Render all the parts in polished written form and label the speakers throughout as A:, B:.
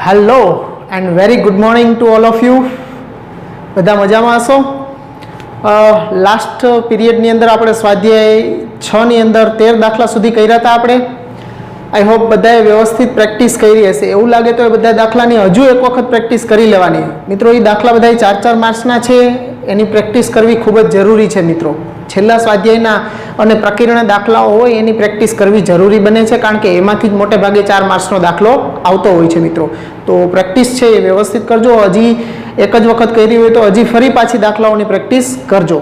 A: Hello and very good morning to all of you. બધા મજામાં હશો? લાસ્ટ પીરિયડની અંદર આપણે સ્વાધ્યાય 6ની અંદર 13 દાખલા સુધી કર્યા હતા આપણે. આઈ હોપ બધાએ વ્યવસ્થિત પ્રેક્ટિસ કરી હશે. એવું લાગે તો એ બધા દાખલાની હજુ એક વખત પ્રેક્ટિસ કરી લેવાની. મિત્રો, એ દાખલા બધા 4-4 માર્ક્સના છે, એની પ્રેક્ટિસ કરવી ખૂબ જ જરૂરી છે મિત્રો. છેલ્લા સ્વાધ્યાયના અને પ્રકીર્ણ દાખલાઓ હોય એની પ્રેક્ટિસ કરવી જરૂરી બને છે, કારણ કે એમાંથી જ મોટે ભાગે 4 માર્ક્સનો દાખલો આવતો હોય છે મિત્રો. તો પ્રેક્ટિસ છે એ વ્યવસ્થિત કરજો. હજી એક જ વખત કરી હોય તો હજી ફરી પાછી દાખલાઓની પ્રેક્ટિસ કરજો.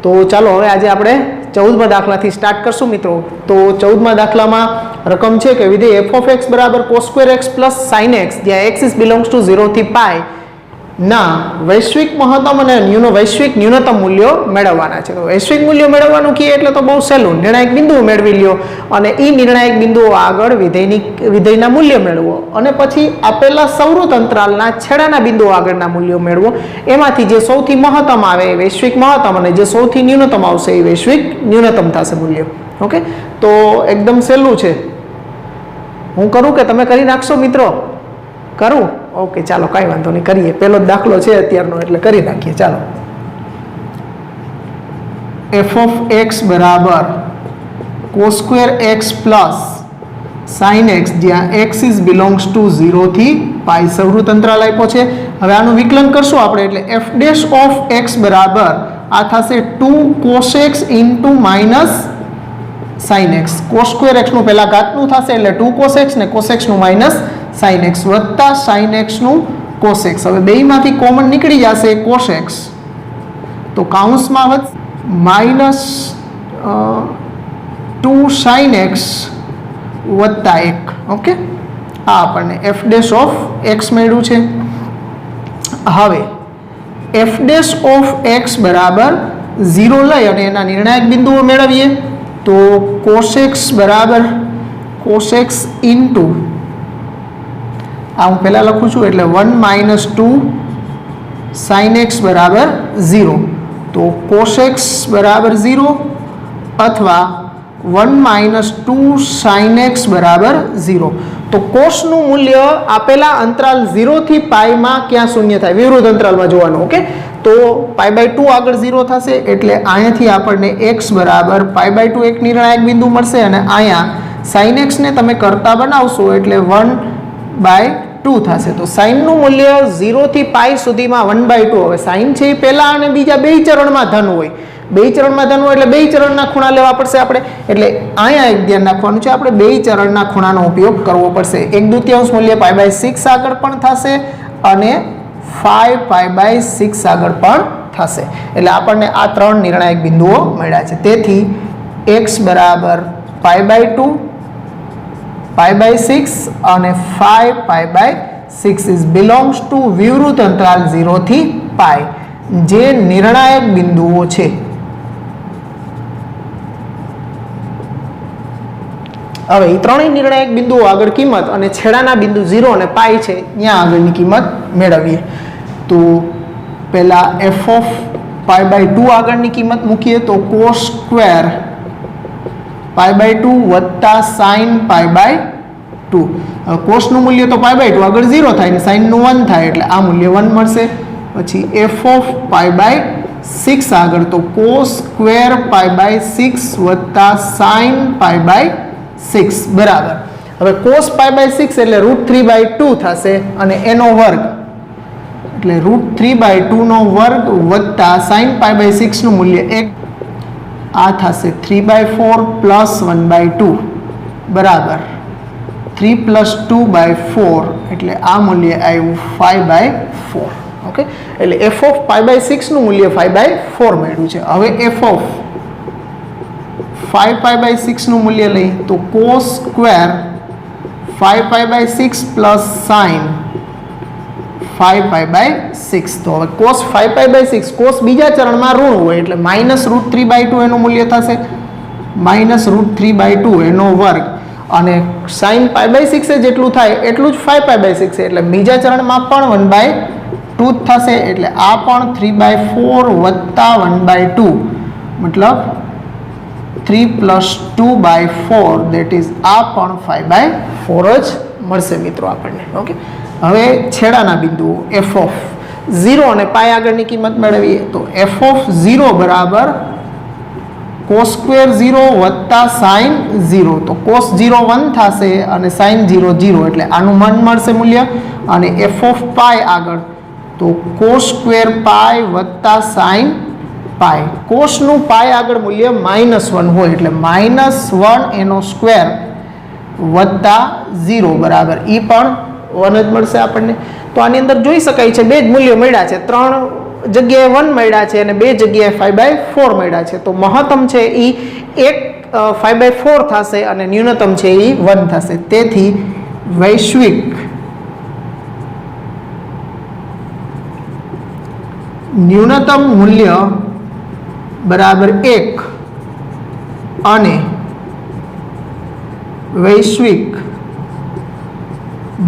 A: તો ચાલો હવે આજે આપણે 14મા દાખલાથી સ્ટાર્ટ કરશું મિત્રો. તો 14મા દાખલામાં રકમ છે કે વિધેય f of x બરાબર cos square x plus sin x જ્યાં x is belongs to 0 થી pi ના વૈશ્વિક મહત્તમ અને વૈશ્વિક ન્યૂનતમ મૂલ્યો મેળવવાના છે. તો વૈશ્વિક મૂલ્યો મેળવવાનું કીએ એટલે તો બહુ સહેલું. નિર્ણાયક બિંદુઓ મેળવી લ્યો અને એ નિર્ણાયક બિંદુઓ આગળ વિધેયના મૂલ્ય મેળવો અને પછી આપેલા સૌરત અંતરાલના છેડાના બિંદુઓ આગળના મૂલ્યો મેળવો. એમાંથી જે સૌથી મહત્તમ આવે એ વૈશ્વિક મહત્તમ અને જે સૌથી ન્યૂનતમ આવશે એ વૈશ્વિક ન્યૂનતમ થશે મૂલ્ય. ઓકે, તો એકદમ સહેલું છે. હું કરું કે તમે કરી નાખશો મિત્રો? કરું? ઓકે, ચાલો કાંઈ વાંધો નહીં, કરીએ. પહેલો જ દાખલો છે અત્યારનો એટલે કરી નાખીએ. ચાલો, f of x બરાબર cos square x plus sin x જ્યાં x is belongs to 0 થી pi સૌરત અંતરાલ આપ્યો છે. હવે આનું વિકલન કરશું આપણે એટલે f dash of x બરાબર આ થશે 2 cos x into minus sin x. cos square x નું પહેલા ઘાતનું થશે એટલે 2 cos x ને cos x નું માઇનસ sin x વત્તા sin x નું cos x. હવે બેયમાંથી કોમન નીકળી જશે cos x, તો કાઉન્સમાં માઇનસ 2 sin x વત્તા 1. ઓકે, આ આપણને f dash of x મળ્યું છે. હવે f dash of x બરાબર 0 લઈ અને એના નિર્ણાયક બિંદુઓ મેળવીએ તો cos x બરાબર cos x ઇન્ટુ આ હું પહેલાં લખું છું એટલે 1 minus 2 sin x બરાબર 0. તો cos x બરાબર 0 અથવા 1 minus 2 sin x બરાબર 0. તો કોસનું મૂલ્ય આપેલા અંતરાલ 0 થી પાઈમાં ક્યાં શૂન્ય થાય વિરુદ્ધ અંતરાલમાં જોવાનું. ઓકે, તો π/2 આગળ 0 થશે એટલે અહીંયાથી આપણને x બરાબર π/2 એક નિર્ણાયક બિંદુ મળશે અને અહીંયા sin x ને તમે કરતા બનાવશો એટલે 1/2 થશે. તો સાઇનનું મૂલ્ય 0 થી પાઈ સુધીમાં 1/2. હવે સાઇન છે એ પહેલા અને બીજા બે ચરણમાં ધન હોય. બે ચરણમાં ધન હોય એટલે બે ચરણના ખૂણા લેવા પડશે આપણે. એટલે અહીંયા એક ધ્યાન રાખવાનું છે, આપણે બે ચરણના ખૂણાનો ઉપયોગ કરવો પડશે. 1/2 મૂલ્ય π/6 આગળ પણ થશે અને 5π/6 આગળ પણ થશે. એટલે આપણને આ 3 નિર્ણાયક બિંદુઓ મળ્યા છે. તેથી x બરાબર π/2 π/6 અને 5π/6 is belongs to વિવૃત અંતરાલ 0 થી પાઈ જે નિર્ણાયક બિંદુઓ છે. હવે એ ત્રણેય નિર્ણાયક બિંદુઓ આગળ કિંમત અને છેડાના બિંદુ 0 અને પાઈ છે ત્યાં આગળની કિંમત મેળવીએ. તો પહેલા f of π/2 આગળની કિંમત મૂકીએ તો cos સ્ક્વેર π/2 વત્તા sin π/2. કોસનું મૂલ્ય તો π/2 આગળ 0 થાય ને સાઇનનું 1 થાય એટલે આ મૂલ્ય 1 મળશે. પછી f of π/6 આગળ તો cos સ્ક્વેર π/6 વત્તા sin π/6 બરાબર. હવે cos π/6 એટલે √3/2 થશે અને એનો વર્ગ એટલે √3/2 નો વર્ગ વત્તા sin π/6 નું મૂલ્ય 1 આ થશે 3/4 પ્લસ 1/2 બરાબર 3 પ્લસ 2/4 એટલે આ મૂલ્ય આવ્યું 5/4. ઓકે, એટલે f of π/6 નું મૂલ્ય 5/4 મળ્યું છે. હવે f of 5π/6 નું મૂલ્ય લઈ તો cos સ્ક્વેર 5π/6 પ્લસ sin 5π/6. તો હવે cos 5π/6 cos બીજા ચરણમાં ઋણ હોય એટલે માઇનસ √3/2 એનું મૂલ્ય થશે માઇનસ √3/2 એનો વર્ગ અને sin π/6 જેટલું થાય એટલું જ 5π/6 એટલે બીજા ચરણમાં પણ 1/2 થશે એટલે આ પણ 3/4 વત્તા 1/2 મતલબ 3 પ્લસ 2/4 દેટ ઇઝ આ પણ 5/4 જ મળશે મિત્રો આપણને. ઓકે, હવે છેડાના બિંદુઓ એફ ઓફ 0 અને પાય આગળની કિંમત મેળવીએ તો એફ ઓફ 0 બરાબર કોસ સ્ક્વેર 0 વત્તા સાઇન 0, તો કોસ 0 1 થશે અને સાઇન 0 0, એટલે આનું માન મળશે મૂલ્ય. અને એફ ઓફ પાય આગળ તો કોસ સ્ક્વેર પાય વત્તા સાઇન પાય. કોસનું પાય આગળ મૂલ્ય -1 હોય એટલે -1 એનો સ્ક્વેર વત્તા 0 બરાબર એ પણ 1 જ મળશે આપણને. તો આની અંદર જોઈ શકાય છે બે જ મૂલ્યો મળ્યા છે, 3 જગ્યાએ 1 મળ્યા છે અને 2 જગ્યાએ 5/4 મળ્યા છે. તો મહત્તમ છે એ 5/4 થશે અને ન્યૂનતમ છે એ 1 થશે. તેથી વૈશ્વિક ન્યૂનતમ મૂલ્ય બરાબર 1 અને વૈશ્વિક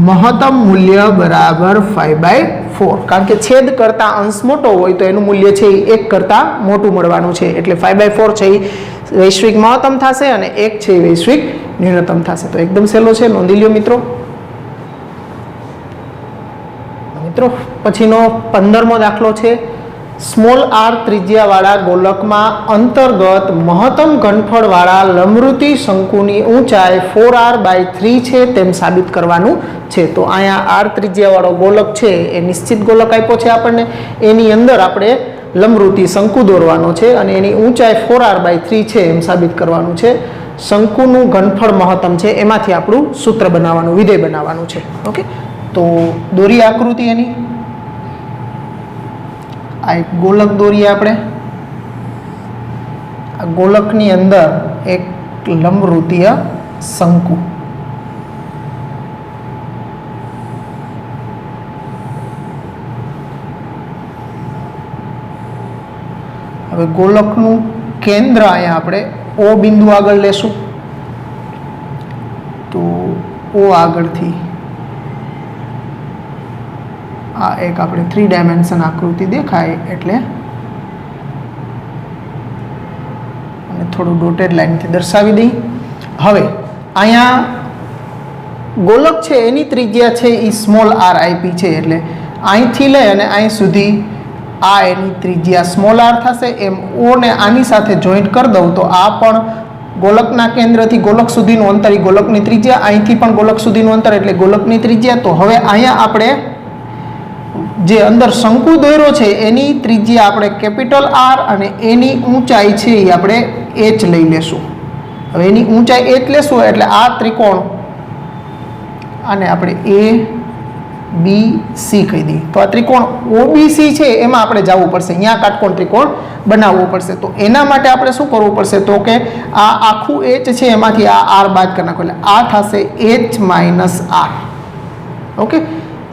A: મહત્તમ મૂલ્ય બરાબર 5/4, કારણ કે છેદ કરતા અંશ મોટો હોય તો એનું મૂલ્ય છે એ 1 કરતાં મોટું મળવાનું છે. એટલે 5/4 છે એ વૈશ્વિક મહત્તમ થશે અને 1 છે એ વૈશ્વિક ન્યૂનતમ થશે. તો એકદમ સહેલો છે, નોંધી લ્યો મિત્રો. પછીનો 15મો દાખલો છે. સ્મોલ આર ત્રિજ્યાવાળા ગોલકમાં અંતર્ગત મહત્તમ ઘનફળવાળા લંબરૂપી શંકુની ઊંચાઈ 4r/3 છે તેમ સાબિત કરવાનું છે. તો અહીંયા આર ત્રિજ્યાવાળો ગોલક છે એ નિશ્ચિત ગોલક આપ્યો છે આપણને, એની અંદર આપણે લંબરૂપી શંકુ દોરવાનો છે અને એની ઊંચાઈ 4r/3 છે એમ સાબિત કરવાનું છે. શંકુનું ઘનફળ મહત્તમ છે એમાંથી આપણું સૂત્ર બનાવવાનું, વિધેય બનાવવાનું છે. ઓકે, તો દોરી આકૃતિ એની. આ એક ગોલક દોરીએ આપણે. આ ગોલકની અંદર એક લંબરૂપીય શંકુ. હવે ગોલકનું કેન્દ્ર અહીંયા આપણે ઓ બિંદુ આગળ લેશું. તો ઓ આગળથી આ એક આપણે 3 ડાયમેન્શન આકૃતિ દેખાય એટલે અને થોડું ડોટેડ લાઈનથી દર્શાવી દઈ. હવે અહીંયા ગોલક છે એની ત્રિજ્યા છે એ સ્મોલ આર આઈપી છે, એટલે અહીંથી લઈ અને અહીં સુધી આ એની ત્રિજ્યા સ્મોલ આર થશે. એમ ઓ ને આની સાથે જોઈન્ટ કરી દઉં તો આ પણ ગોલકના કેન્દ્રથી ગોલક સુધીનું અંતર એ ગોલકની ત્રિજ્યા, અહીંથી પણ ગોલક સુધીનું અંતર એટલે ગોલકની ત્રિજ્યા. તો હવે અહીંયા આપણે જે અંદર શંકુ દોર્યો છે એની ત્રિજ્યા આપણે કેપિટલ આર અને એની ઊંચાઈ છે એ આપણે એચ લઈ લેશું. હવે એની ઊંચાઈ એચ લેશું એટલે આ ત્રિકોણ આને આપણે એ બી સી કહી દઈએ. તો આ ત્રિકોણ ઓબીસી છે એમાં આપણે જવું પડશે, અહીંયા કાટકોણ ત્રિકોણ બનાવવું પડશે. તો એના માટે આપણે શું કરવું પડશે તો કે આ આખું એચ છે એમાંથી આ આર બાદ કરી નાખો એટલે આ થશે એચ માઇનસ આર. ઓકે,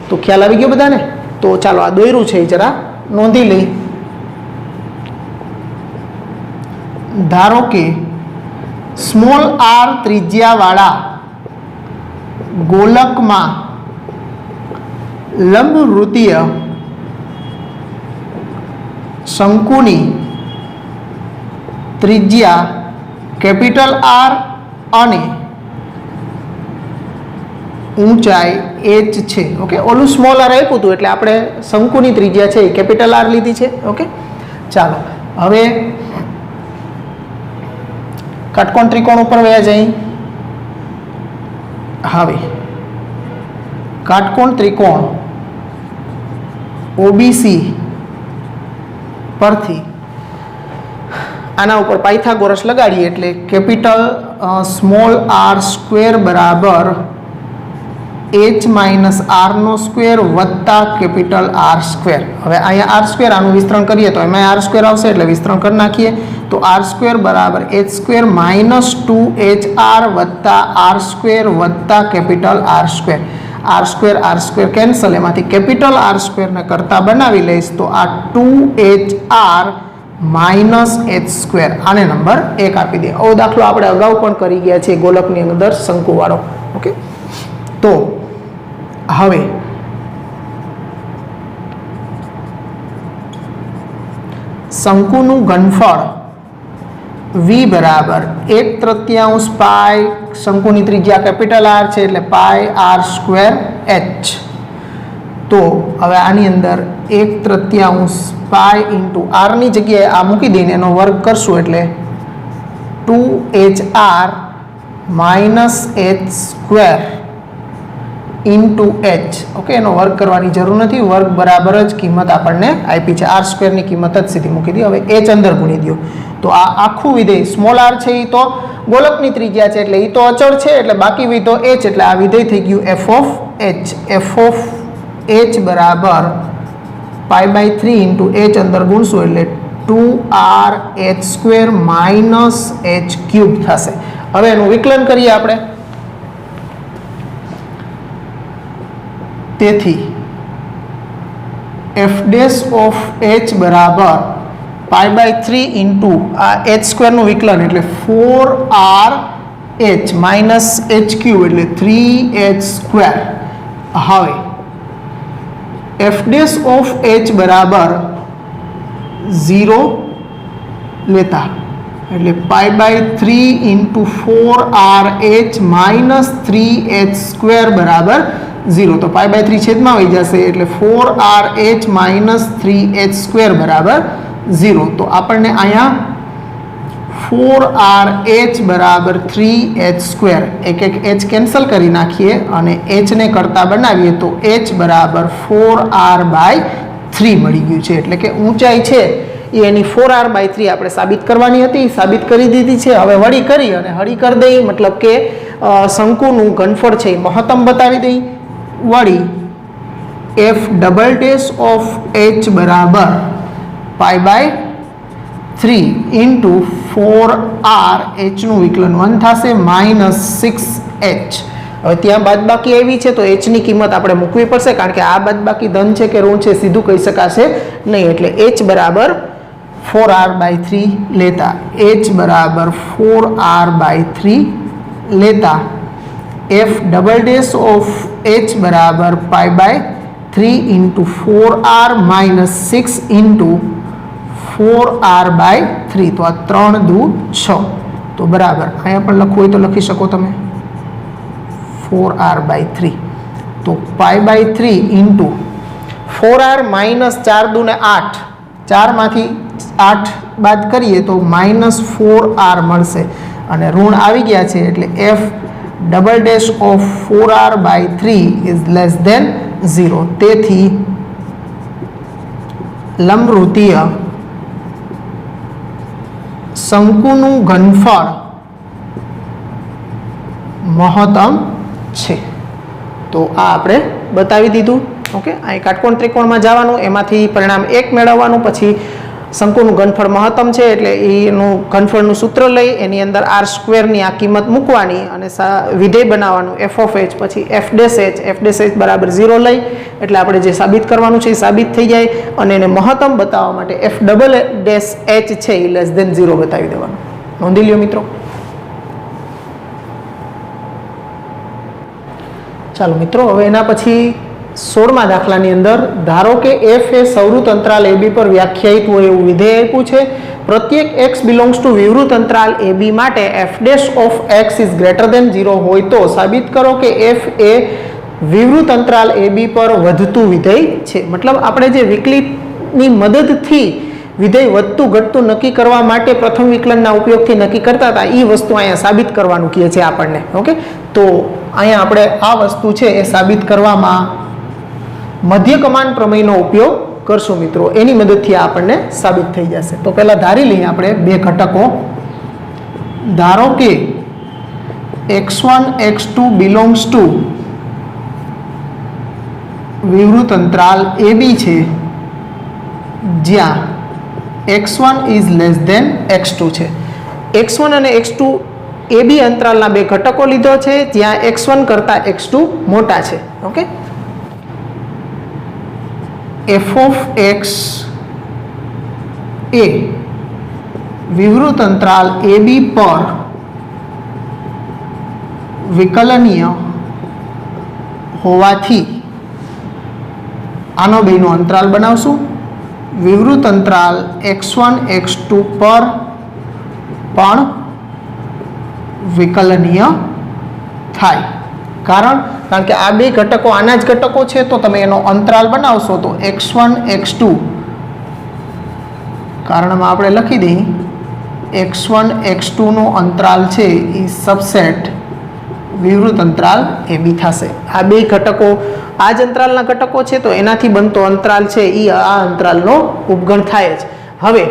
A: તો ખ્યાલ આવી ગયો બધાને? તો ચાલો આ દોર્યું છે જરા નોંધી લઈ. ધારો કે સ્મોલ આર ત્રિજ્યાવાળા ગોલકમાં લંબવૃત્તીય શંકુની ત્રિજ્યા કેપિટલ આર અને ઊંચાઈ એચ છે. ઓકે, ઓલું સ્મોલ આર આપ્યું હતું એટલે આપણે શંકુની ત્રિજ્યા છે એ કેપિટલ આર લીધી છે. ઓકે, ચાલો હવે કાટકોણ ત્રિકોણ ઉપર વયા જઈ. હવે કાટકોણ ત્રિકોણ ઓબીસી પરથી આના ઉપર પાયથાગોરસ લગાડીએ એટલે કેપિટલ સ્મોલ આર સ્ક્વેર બરાબર એચ માઇનસ આરનો સ્ક્વેર વત્તા કેપિટલ આર સ્ક્વેર. હવે અહીંયા આર સ્ક્વેર આનું વિસ્તરણ કરીએ તો એમાં આર સ્ક્વેર આવશે એટલે વિસ્તરણ કરી નાખીએ. તો આર સ્ક્વેર બરાબર એચ સ્ક્વેર માઇનસ 2HR વત્તા આર સ્ક્વેર વત્તા capital R square. R square cancel, એમાંથી કેપિટલ આર સ્ક્વેરને કરતા બનાવી લઈશ તો આ 2HR માઇનસ એચ સ્ક્વેર. આને નંબર 1 આપી દે. આવો દાખલો આપણે અગાઉ પણ કરી ગયા છે ગોલકની અંદર શંકુવાળો. ઓકે, તો હવે શંકુનું ઘનફળ v બરાબર 1/3 પાય, શંકુની ત્રિજ્યા કેપિટલ આર છે એટલે પાય આર સ્ક્વેર એચ. तो हवे आनी अंदर 1/3 पाई इंटू आर नी जग्याए आ मूकी दईने एनो वर्ग करशुं एटले 2HR minus H square into H. Okay, एनो वर्ग करवानी जरूर नहीं, वर्ग बराबर ज किंमत आपने आपी है, आर स्क्वेर की किंमत ज सीधी मूकी दी। हवे एच अंदर गुणी दो तो आ आखू विधेय स्मॉल आर है तो गोलकनी त्रिज्या है एटले तो अचल है एटले बाकी विधेय एच एटले आ विधेय थई गयुं एफ ऑफ एच बराबर π/3 इंटू एच अंदर गुणशुं एटले 2RH² माइनस H³ थशे। हवे एनुं विकलन करीए आपणे। तेथी f डैश ऑफ h बराबर π/3 इंटू आ h² નું વિકલન એટલે 4RH માઇનસ H³ એટલે 3H²। હવે f डैश ऑफ h बराबर 0 लेता એટલે π/3 इंटू 4RH माइनस 3H² बराबर 0 तो π/3 छेद में आई जाए એટલે 4RH माइनस 3H² बराबर 0 तो आपने अँ 4RH बराबर 3H² एक H कैंसल करी नाखीए अने H ने करता बनावीए तो H बराबर 4R/3 मळी गयुं छे। एटले के ऊंचाई छे एनी 4R/3 आपणे साबित करवानी हती, साबित करी दीधी छे। हवे वળી करी अने हળી कर दई मतलब के शंकुनुं घनफळ छे महत्तम बतावी दई। वળી f double dash of h बराबर π/3 इंटू 4R h નું विकलन 1 થશે माइनस 6h। હવે ત્યાં બાદબાકી આવી છે તો h ની કિંમત આપણે મૂકવી પડશે કારણ કે આ બાદબાકી ધન છે કે ઋણ છે સીધું કહી શકાશે નહીં। એટલે h બરાબર 4R/3 लेता h बराबर 4R/3 लेता f double dash of h बराबर π/3 into 4R minus 6 into 4R/3 तो आ 3 दू 6 तो बराबर अँ पर लखवू हो तो लखी सको तमे 4R/3 तो π/3 इंटू 4R माइनस 4 दू ने 8 4 मांथी 8 बाद करिए तो माइनस 4R मळशे अने ऋण आवी गया छे एटले f double dash of 4R/3 is less than 0 तेथी लंबवृत्तीय शंकुनुं घनफळ महत्तम छे। तो आ आपणे बतावी दीधुं। ओके, आ काटकोण त्रिकोणमां जवानुं एमांथी परिणाम 1 मेळववानुं पछी शंकुनुं घनफळ महत्तम छे एटले एनुं घनफळनुं सूत्र लई एनी अंदर r² ની आ किंमत मूकवानी अने विधेय बनाववानुं f ऑफ h पछी f डैश h बराबर 0 लई एटले आपणे जे साबित करवानुं छे साबित थई जाय अने एने महत्तम बताववा माटे f डबल डैश h छे ई लेस देन 0 बतावी देवानुं। नोंधी ल्यो मित्रों। चालो मित्रों हवे एना पछी 16मा दाखलानी अंदर धारो के f ए संवृत अंतराल ab पर व्याख्यायित होय एवुं विधेय आप्युं छे। प्रत्येक x बिलोंग्स टू विवृत अंतराल ab माटे f dash of x is greater than 0 होय तो साबित करो कि f ए विवृत अंतराल ab पर वधतुं विधेय छे। मतलब आपणे जे विकलितनी मददथी विधेय वधतुं घटतुं नक्की करवा माटे प्रथम विकलनना उपयोगथी नक्की करता हता ई वस्तु अहींया साबित करवानुं कहे छे आपणने। ओके, तो अहींया आपणे आ वस्तु छे ए साबित करवामां मध्य कमान प्रमेयनो उपयोग करशुं मित्रों। एनी मददथी आपणे साबित थई जशे। तो पहेला धारी लईए आपणे बे घटको। धारो के x1 x2 बिलोंग्स टू विवृत अंतराल ab छे ज्यां x1 is less than x2 छे। x1 अने x2 ab अंतरालना बे घटको लीधो छे ज्यां x1 करता x2 मोटा छे। ओके, f ऑफ x ए विवृत अंतराल ab पर विकलनीय होवाथी आनो बेनो अंतराल बनावशुं। विवृत अंतराल x1 x2 पर पण विकलनीय थाय कारण કારણ કે આ બે ઘટકો આના જ ઘટકો છે, તો તમે એનો અંતરાલ બનાવશો તો x1 x2 કારણમાં આપણે લખી દઈએ x1 x2 નો અંતરાલ છે એ સબસેટ વિવૃત અંતરાલ AB થશે. આ બે ઘટકો આ જ અંતરાલના ઘટકો છે, તો એનાથી બનતો અંતરાલ છે એ આ અંતરાલનો ઉપગણ થાય જ. હવે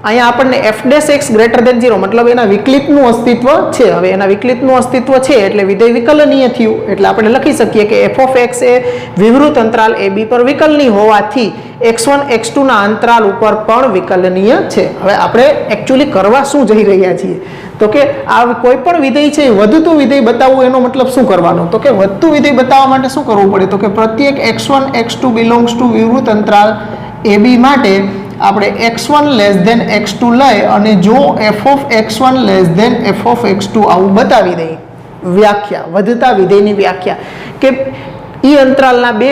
A: અહીંયા આપણને f' x ગ્રેટર દેન 0 મતલબ એના વિકલિતનું અસ્તિત્વ છે. હવે એના વિકલિતનું અસ્તિત્વ છે એટલે વિધેય વિકલનીય થયું, એટલે આપણે લખી શકીએ કે f of x એ વિવૃત અંતરાલ AB પર વિકલનીય હોવાથી x1 x2 ના અંતરાલ ઉપર પણ વિકલનીય છે. હવે આપણે એકચ્યુઅલી કરવા શું જઈ રહ્યા છીએ તો કે આ કોઈ પણ વિધેય છે વધતું વિધેય બતાવવું, એનો મતલબ શું કરવાનો તો કે વધતું વિધેય બતાવવા માટે શું કરવું પડે તો કે પ્રત્યેક x1 x2 બિલોંગ્સ ટુ વિવૃત અંતરાલ AB માટે આપણે x1 લેસ ધેન x2 લઈ અને જો f of x1 less than f of x2 આવું બતાવી દઈએ. વ્યાખ્યા વધતા વિધેયની વ્યાખ્યા કે ઈ અંતરાલના બે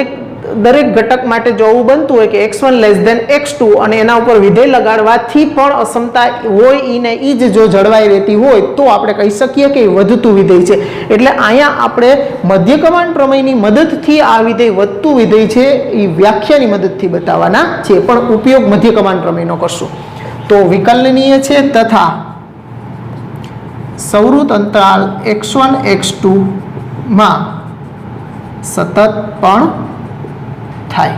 A: દરેક ઘટક માટે જો આવું બનતું હોય કે x1 લેસ ધેન x2 અને એના ઉપર વિધેય લગાડવાથી પણ અસમતા હોય ઈ ને ઈ જ જો જળવાઈ રહેતી હોય તો આપણે કહી શકીએ કે વધતું વિધેય છે. એટલે અહીંયા આપણે મધ્યકમાન પ્રમેયની મદદથી આ વિધેય વધતું વિધેય છે એ વ્યાખ્યાની મદદથી બતાવવાના છે, પણ ઉપયોગ મધ્યકમાન પ્રમેયનો કરશું. તો વિકલનીય છે તથા સંવૃત અંતરાલ x1 x2 માં સતત પણ થાય,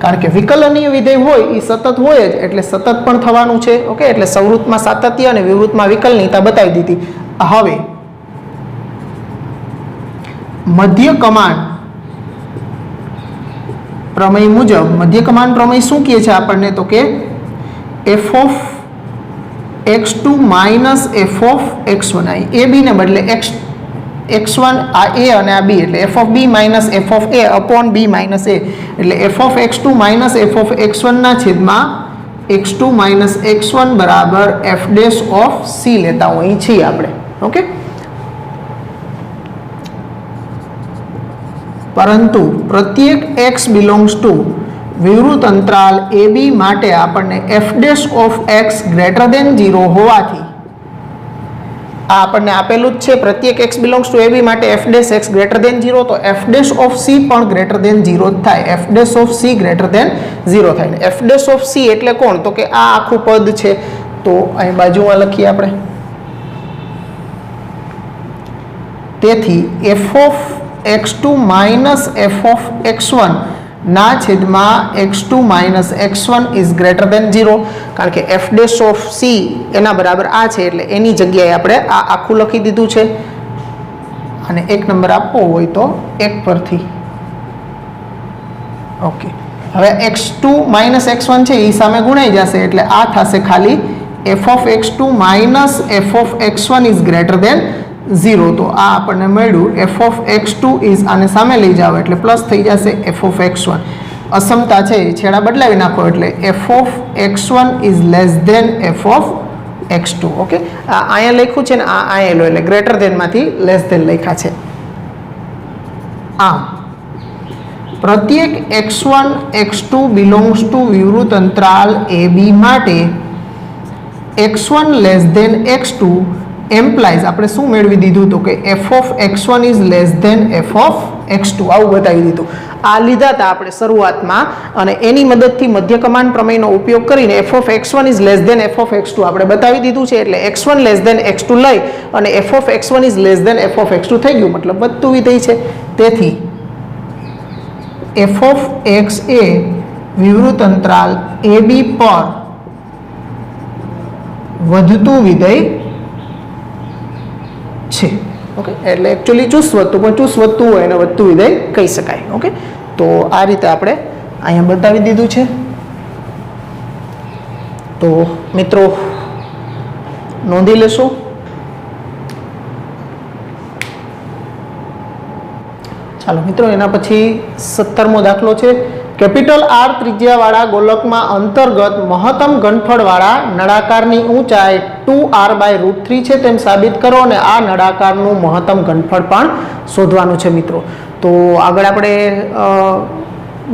A: કારણ કે વિકલનીય વિધેય હોય એ સતત હોય જ એટલે સતત પણ થવાનું છે. ઓકે, એટલે સંવૃતમાં સાતત્ય અને વિવૃતમાં વિકલનીયતા બતાવી દીધી. હવે મધ્યકમાન પ્રમેય મુજબ મધ્યકમાન પ્રમેય શું કહે છે આપણને તો કે f of x2 minus f of x1 આ a b ને બદલે x1 આ a અને આ b એટલે f of b minus f of a upon b minus a એટલે f of x2 minus f of x1 ના છેદમાં x2 માઇનસ x1 બરાબર f ડેશ ઓફ c લેતા હોઈએ છીએ આપણે. ઓકે, પરંતુ પ્રત્યેક x બિલોંગ્સ ટુ વિવૃત અંતરાલ AB માટે આપણને f dash of x greater than 0 હોવાથી આ આપણને આપેલું જ છે પ્રત્યેક x બિલોંગ્સ ટુ AB માટે f dash x greater than 0, તો f ડેશ ઓફ c પણ ગ્રેટર દેન 0 થાય. f dash of c greater than 0 થાય. f ડેશ ઓફ c એટલે કોણ તો કે આ આખું પદ છે, તો અહીં બાજુમાં લખીએ આપણે. તેથી f of x2 minus f of x1 ના છેદમાં x2 minus x1 is greater than 0, કારણ કે f ડેશ ઓફ c એના બરાબર આ છે એટલે એની જગ્યાએ આપણે આ આખું લખી દીધું છે. અને એક નંબર આપવો હોય તો એક પરથી. ઓકે, હવે x2 માઇનસ x1 છે એ સામે ગુણાઈ જશે એટલે આ થશે ખાલી f of x2 minus f of x1 is greater than 0, તો આ આપણને મળ્યું f of x2 ઇઝ આને સામે લઈ જાઓ એટલે પ્લસ થઈ જશે f of x1. અસમતા છે છેડા બદલાવી નાખો એટલે f of x1 is less than f of x2. Okay, આ અહીંયા લખ્યું છે ને આ અહીંયા લો એટલે ગ્રેટર ધેનમાંથી લેસ ધેન લખ્યા છે. આમ પ્રત્યેક x1 x2 બિલોંગ્સ ટુ વિવૃત અંતરાલ AB માટે x1 લેસ ધેન x2 એમ્પ્લાઇઝ આપણે શું મેળવી દીધું તો કે f of x1 is less than f of x2 આવું બતાવી દીધું. આ લીધા હતા આપણે શરૂઆતમાં અને એની મદદથી મધ્યકમાન પ્રમેયનો ઉપયોગ કરીને f of x1 is less than f of x2 આપણે બતાવી દીધું છે. એટલે x1 લેસ ધેન x2 લઈ અને f of x1 is less than f of x2 થઈ ગયું, મતલબ વધતું વિધેય છે. તેથી f of x એ વિવૃત અંતરાલ AB પર વધતું વિધેય છે. ઓકે, એટલે એકચ્યુઅલી ચુસ્વતું પણ ચુસ્વતું હોય એને વધતું વિધેય કહી શકાય. ઓકે, તો આ રીતે આપણે અહીંયા બતાવી દીધું છે. તો મિત્રો નોંધી લેશો. ચાલો મિત્રો, એના પછી 17મો દાખલો છે. કેપિટલ R ત્રિજ્યાવાળા ગોલકમાં અંતર્ગત મહત્તમ ઘનફળવાળા નળાકારની ઊંચાઈ 2r/√3 છે તેમ સાબિત કરો અને આ નળાકારનું મહત્તમ ઘનફળ પણ શોધવાનું છે મિત્રો. તો આગળ આપણે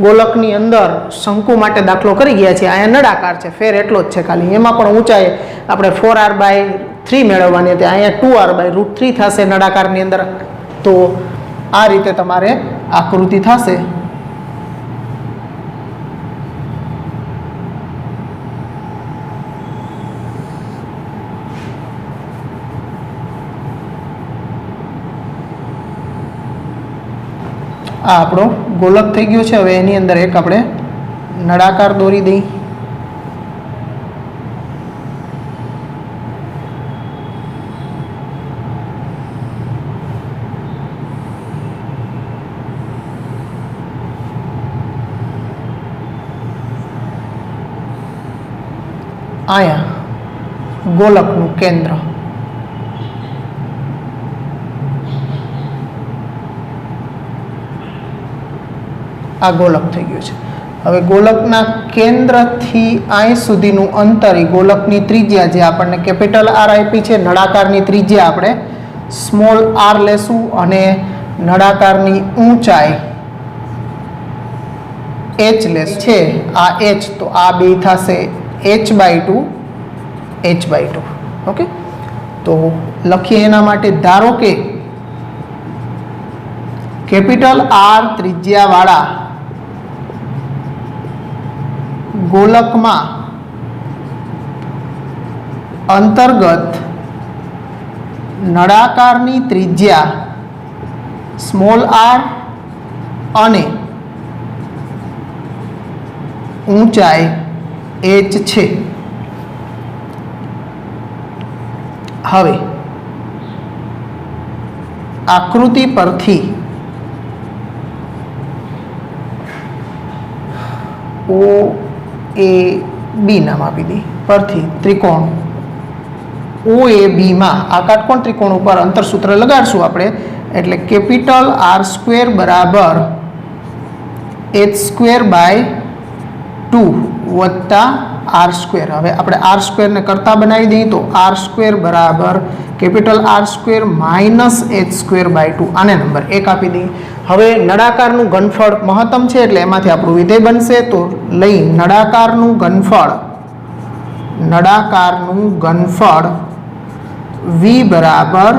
A: ગોલકની અંદર શંકુ માટે દાખલો કરી ગયા છીએ. અહીંયા નળાકાર છે, ફેર એટલો જ છે ખાલી. એમાં પણ ઊંચાઈ આપણે 4r/3 મેળવવાની હતી, અહીંયા 2r/√3 થશે નળાકારની અંદર. તો આ રીતે તમારે આકૃતિ થશે આ આપણો ગોલક થઈ ગયો છે. હવે એની અંદર એક આપણે નળાકાર દોરી દઈ. અહીંયા ગોલકનું કેન્દ્ર. આ ગોલક થઈ ગયું છે. હવે ગોલકના કેન્દ્રથી અહીં સુધીનું અંતર એ ગોલકની ત્રિજ્યા જે આપણને કેપિટલ આર આપી છે, નળાકારની ત્રિજ્યા આપણે સ્મોલ આર લેશું અને નળાકારની ઊંચાઈ એચ લેસ છે. આ એચ તો આ બે થશે h/2 h/2. ઓકે, તો લખીએ એના માટે. ધારો કે કેપિટલ આર ત્રિજ્યાવાળા ગોલકમાં અંતર્ગત નળાકારની ત્રિજ્યા સ્મોલ આર અને ઊંચાઈ h છે. હવે આકૃતિ પરથી OAB નામ આપી દઈ. પરથી ત્રિકોણ OAB માં આ કાટકોણ ત્રિકોણ ઉપર અંતર સૂત્ર લગાડશું આપણે. એટલે કેપિટલ આર સ્ક્વેર બરાબર h²/2 વત્તા આર સ્ક્વેર. હવે આપણે આર સ્ક્વેરને કરતા બનાવી દઈએ તો આર સ્ક્વેર બરાબર capital R square minus h²/2. આને નંબર 1 આપી દઈએ. હવે નળાકારનું ઘનફળ મહત્તમ છે એટલે એમાંથી આપણું વિધેય બનશે. તો લઈ નળાકારનું ઘનફળ v બરાબર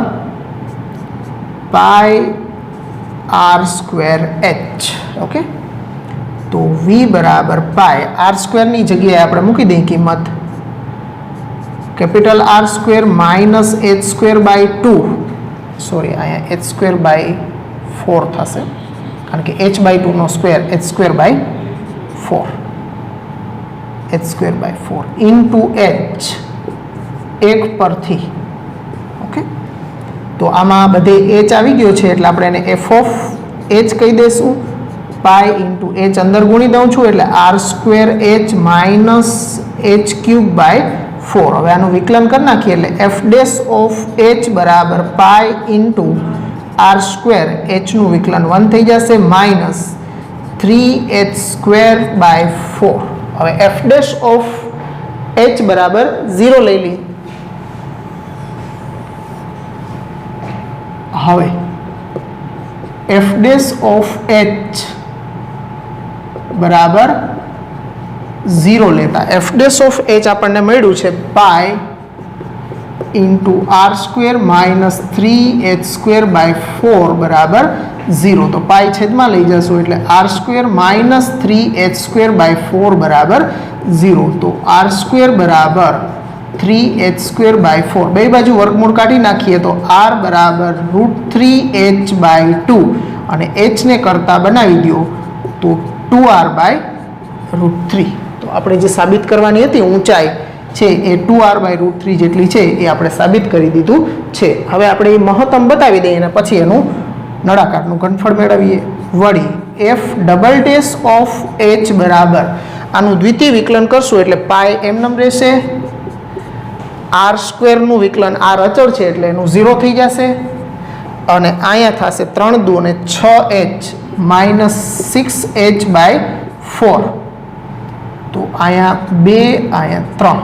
A: πr²h. ઓકે, તો v બરાબર પાય આર સ્ક્વેરની જગ્યાએ આપણે મૂકી દઈએ કિંમત capital R square minus h²/2. Sorry, અહીંયા h²/4 થશે કારણ કે h/2 નો સ્ક્વેર h²/4 ઇન્ટુ h 1 પરથી. ઓકે, તો આમાં બધે h આવી ગયો છે એટલે આપણે એને f ઓફ h કહી દઈશું. પાઈ ઇન્ટુ h અંદર ગુણી દઉં છું એટલે r²h માઇનસ h³/4. હવે આનું વિકલન કરી નાખીએ એટલે f ડેશ ઓફ h બરાબર પાઈ ઇન્ટુ r²h નું વિકલન 1 થઈ જશે માઇનસ 3h²/4. હવે f ડેશ ઓફ h બરાબર 0 લઈ લઈએ. હવે f ડેશ ઓફ h બરાબર 0 લેતા f ડેશ ઓફ h આપણને મળ્યું છે પાઈ ઇન્ટુ r² માઇનસ 3h²/4 બરાબર 0. તો પાઈ છેદમાં લઈ જશું એટલે r² માઇનસ 3h²/4 બરાબર 0. તો r² બરાબર 3h²/4. બે બાજુ વર્ગમૂળ કાઢી નાખીએ તો r બરાબર √3h/2 અને h ને કરતા બનાવી દો તો 2r/√3. તો આપણે જે સાબિત કરવાની હતી ઊંચાઈ છે એ 2r/√3 જેટલી છે એ આપણે સાબિત કરી દીધું છે. હવે આપણે એ મહત્તમ બતાવી દઈએ અને પછી એનું નળાકારનું ઘનફળ મેળવીએ. વળી f double dash of h બરાબર આનું દ્વિતીય વિકલન કરશું એટલે પાઈ એમનેમ રહેશે. r² નું વિકલન r અચળ છે એટલે એનું 0 થઈ જશે અને અહીંયા થશે 3 2 અને 6h માઇનસ 6h/4. તો અહીંયા 2 અહીંયા 3.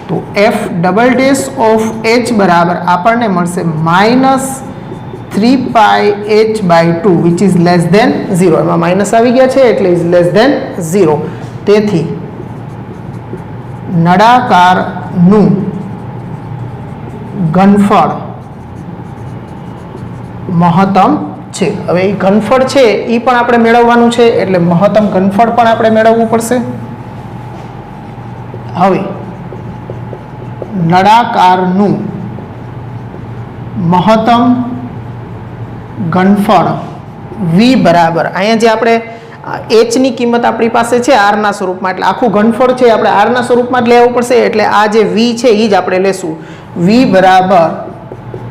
A: તો f double dash of h બરાબર આપણને મળશે minus 3πh/2 which is less than 0. એમાં માઇનસ આવી ગયા છે એટલે ઇઝ લેસ ધેન 0. તેથી નળાકારનું ઘનફળ મહત્તમ છે. હવે એ ઘનફળ છે એ પણ આપણે મેળવવાનું છે, એટલે મહત્તમ ઘનફળ પણ આપણે મેળવવું પડશે. હવે નળાકારનું મહત્તમ ઘનફળ v બરાબર, અહીંયા જે આપણે h ની કિંમત આપણી પાસે છે r ના સ્વરૂપમાં, એટલે આખું ઘનફળ છે આપણે r ના સ્વરૂપમાં જ લેવું પડશે. એટલે આ જે v છે એ જ આપણે લેશું. v બરાબર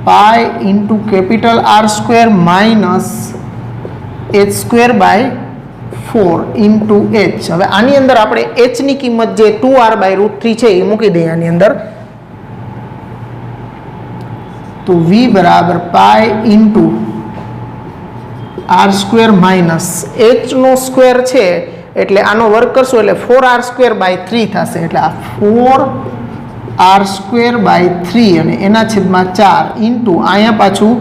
A: pi into capital R square minus h square by 4 into h. હવે આની અંદર આપણે h ની કિંમત જે 2r/√3 છે એ મૂકી દઈએ આની અંદર. તો v બરાબર pi into r square minus h નો સ્ક્વેર છે એટલે આનો વર્ગ કરશું એટલે 4r સ્ક્વેર બાય 3 થશે. એટલે આ 4r સ્ક્વેર બાય 3 અને એના છેદમાં 4 ઇન્ટુ અહીંયા પાછું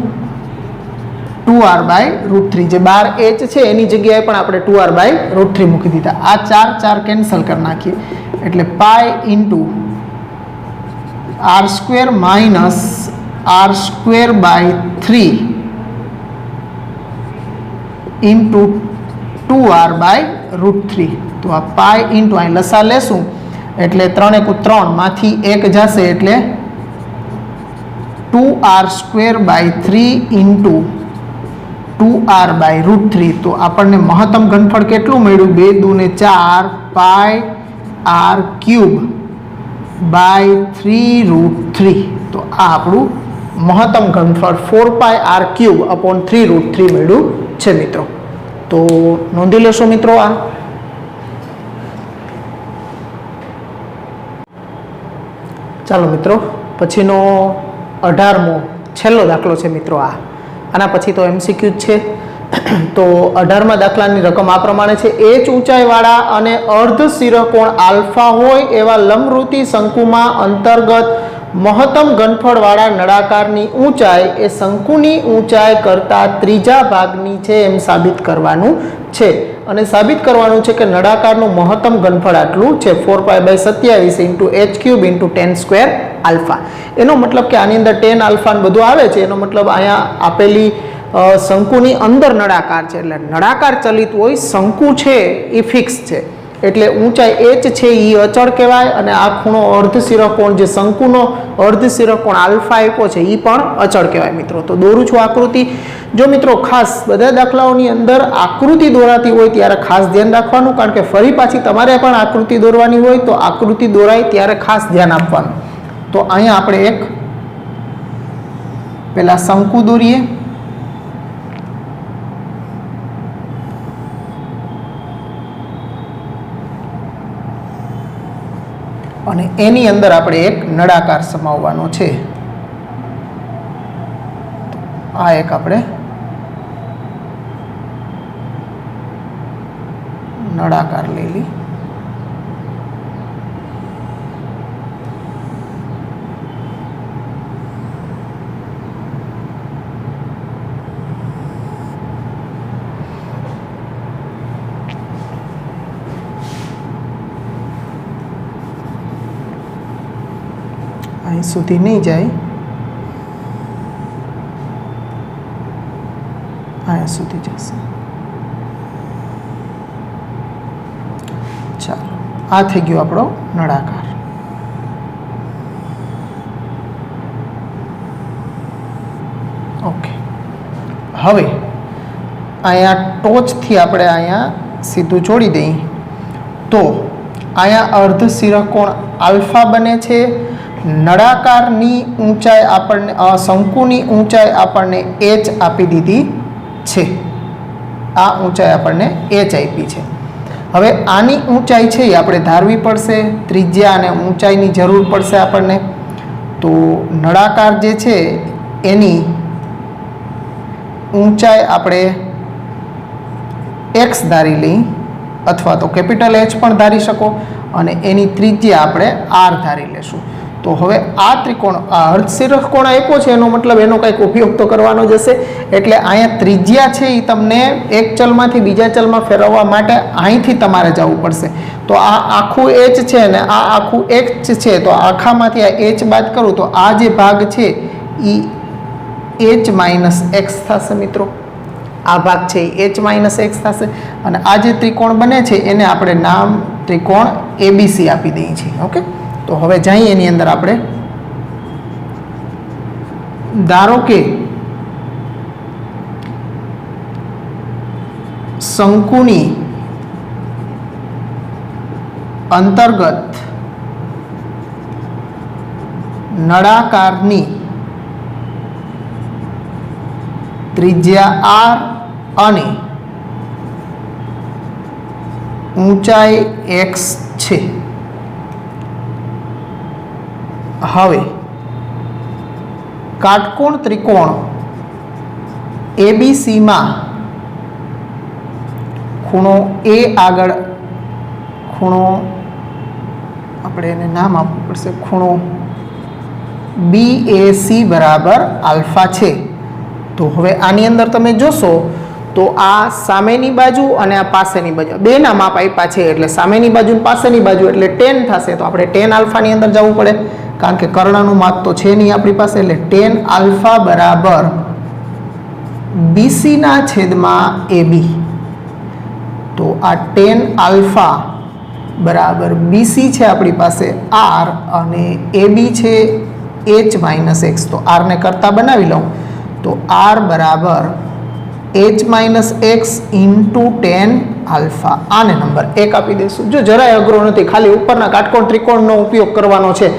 A: 2r/√3. જે 12h છે એની જગ્યાએ પણ આપણે 2r/√3 મૂકી દીધા. આ 4 કેન્સલ કરી નાખીએ એટલે pi into r square minus r square by 3 into 2r/√3. તો આ પાઈ ઇન્ટુ અહીં લસા લેશું એટલે 3 × 3 માંથી 1 જશે એટલે 2r square by 3 into 2r/√3. તો આપણને મહત્તમ ઘનફળ કેટલું મળ્યું? 2 × 2 = 4 પાઈ r ક્યુબ બાય 3√3. તો આ આપણું મહત્તમ ઘનફળ 4 પાઈ r ક્યુબ અપોન 3√3 મળ્યું છે મિત્રો. તો નોંધી લેશો મિત્રો. આ ચાલો મિત્રો, પછીનો 18મો છેલ્લો દાખલો છે મિત્રો. આના પછી તો MCQ જ છે. તો 18મા દાખલાની રકમ આ પ્રમાણે છે. h ઊંચાઈવાળા અને અર્ધ શિરોકોણ આલ્ફા હોય એવા લંબરૂપી શંકુમાં અંતર્ગત મહત્તમ ઘનફળવાળા નળાકારની ઊંચાઈ એ શંકુની ઊંચાઈ કરતાં ત્રીજા ભાગની છે એમ સાબિત કરવાનું છે. અને સાબિત કરવાનું છે કે નળાકારનું મહત્તમ ઘનફળ આટલું છે 4π/27 × h³ × tan² આલ્ફા. એનો મતલબ કે આની અંદર tan આલ્ફા ને બધું આવે છે. એનો મતલબ અહીંયા આપેલી શંકુની અંદર નળાકાર છે, એટલે નળાકાર ચલિત હોય, શંકુ છે એ ફિક્સ છે, એટલે ઊંચાઈ h છે એ અચળ કહેવાય. અને આ ખૂણો અર્ધ શિરોકોણ જે શંકુનો અર્ધ શિરોકોણ આલ્ફા આપ્યો છે એ પણ અચળ કહેવાય મિત્રો. તો દોરું છું આકૃતિ. જો મિત્રો ખાસ બધા દાખલાઓની અંદર આકૃતિ દોરાતી હોય ત્યારે ખાસ ધ્યાન રાખવાનું, કારણ કે ફરી પાછી તમારે પણ આકૃતિ દોરવાની હોય તો આકૃતિ દોરાય ત્યારે ખાસ ધ્યાન આપવાનું. તો અહીંયા આપણે એક પેલા શંકુ દોરીએ. અને એની અંદર આપણે એક નળાકાર સમાવવાનો છે. આ એક આપણે નળાકાર લઈ લી. અહીં સુધી નહીં જાય, અહીંયા સુધી જશે. ચાલો, આ થઈ ગયો આપણો નળાકાર. ઓકે, હવે અહીંયા ટોચથી આપણે અહીંયા સીધું જોડી દઈએ તો અહીંયા અર્ધ શિરોકોણ આલ્ફા બને છે. નળાકારની ઊંચાઈ આપણને શંકુની ઊંચાઈ આપણને h આપી દીધી છે. આ ઊંચાઈ આપણને h આપી છે. હવે આની ઊંચાઈ છે એ આપણે ધારવી પડશે. ત્રિજ્યા અને ઊંચાઈની જરૂર પડશે આપણને. તો નળાકાર જે છે એની ઊંચાઈ આપણે x ધારી લઈ, અથવા તો કેપિટલ H પણ ધારી શકો, અને એની ત્રિજ્યા આપણે r ધારી લેશું. તો હવે આ ત્રિકોણ અર્ધ શિરોકોણ આપ્યો છે એનો મતલબ એનો કંઈક ઉપયોગ તો કરવાનો જ હશે. એટલે અહીંયા ત્રિજ્યા છે એ તમને એક ચલમાંથી બીજા ચલમાં ફેરવવા માટે અહીંથી તમારે જવું પડશે. તો આ આખું h છે ને આ આખું x છે, તો આખામાંથી આ h બાદ કરું તો આ જે ભાગ છે એ h - x થશે મિત્રો. આ ભાગ છે એ h માઇનસ એક્સ થશે અને આ જે ત્રિકોણ બને છે એને આપણે નામ ત્રિકોણ એબીસી આપી દઈએ છીએ. ઓકે, તો હવે જઈએ એની અંદર આપણે. ધારો કે શંકુની અંતર્ગત નળાકારની ત્રિજ્યા r અને ઊંચાઈ x છે. હવે કાટકોણ ત્રિકોણ એબીસીમાં ખૂણો એ આગળ ખૂણો આપણે એને નામ આપવું પડશે, ખૂણો BAC બરાબર આલ્ફા છે. તો હવે આની અંદર તમે જોશો તો આ સામેની બાજુ અને આ પાસેની બાજુ બેના માપ આપ્યા છે, એટલે સામેની બાજુ અને પાસેની બાજુ એટલે 10 થશે. તો આપણે 10 આલ્ફાની અંદર જવું પડે કારણ કે કર્ણનું માપ તો છે નહીં આપણી પાસે, એટલે 10 આલ્ફા બરાબર BC ના છેદમાં AB. તો આ 10 આલ્ફા બરાબર BC છે આપણી પાસે R અને AB છે h માઇનસ એક્સ. તો R ને કરતા બનાવી લઉં તો R બરાબર h minus x into 10 alpha. આને નંબર 1 આપી દઈશું. જો જરાય અઘરો નથી, ખાલી ઉપરના કાટકોણ ત્રિકોણનો ઉપયોગ કરવાનો છે.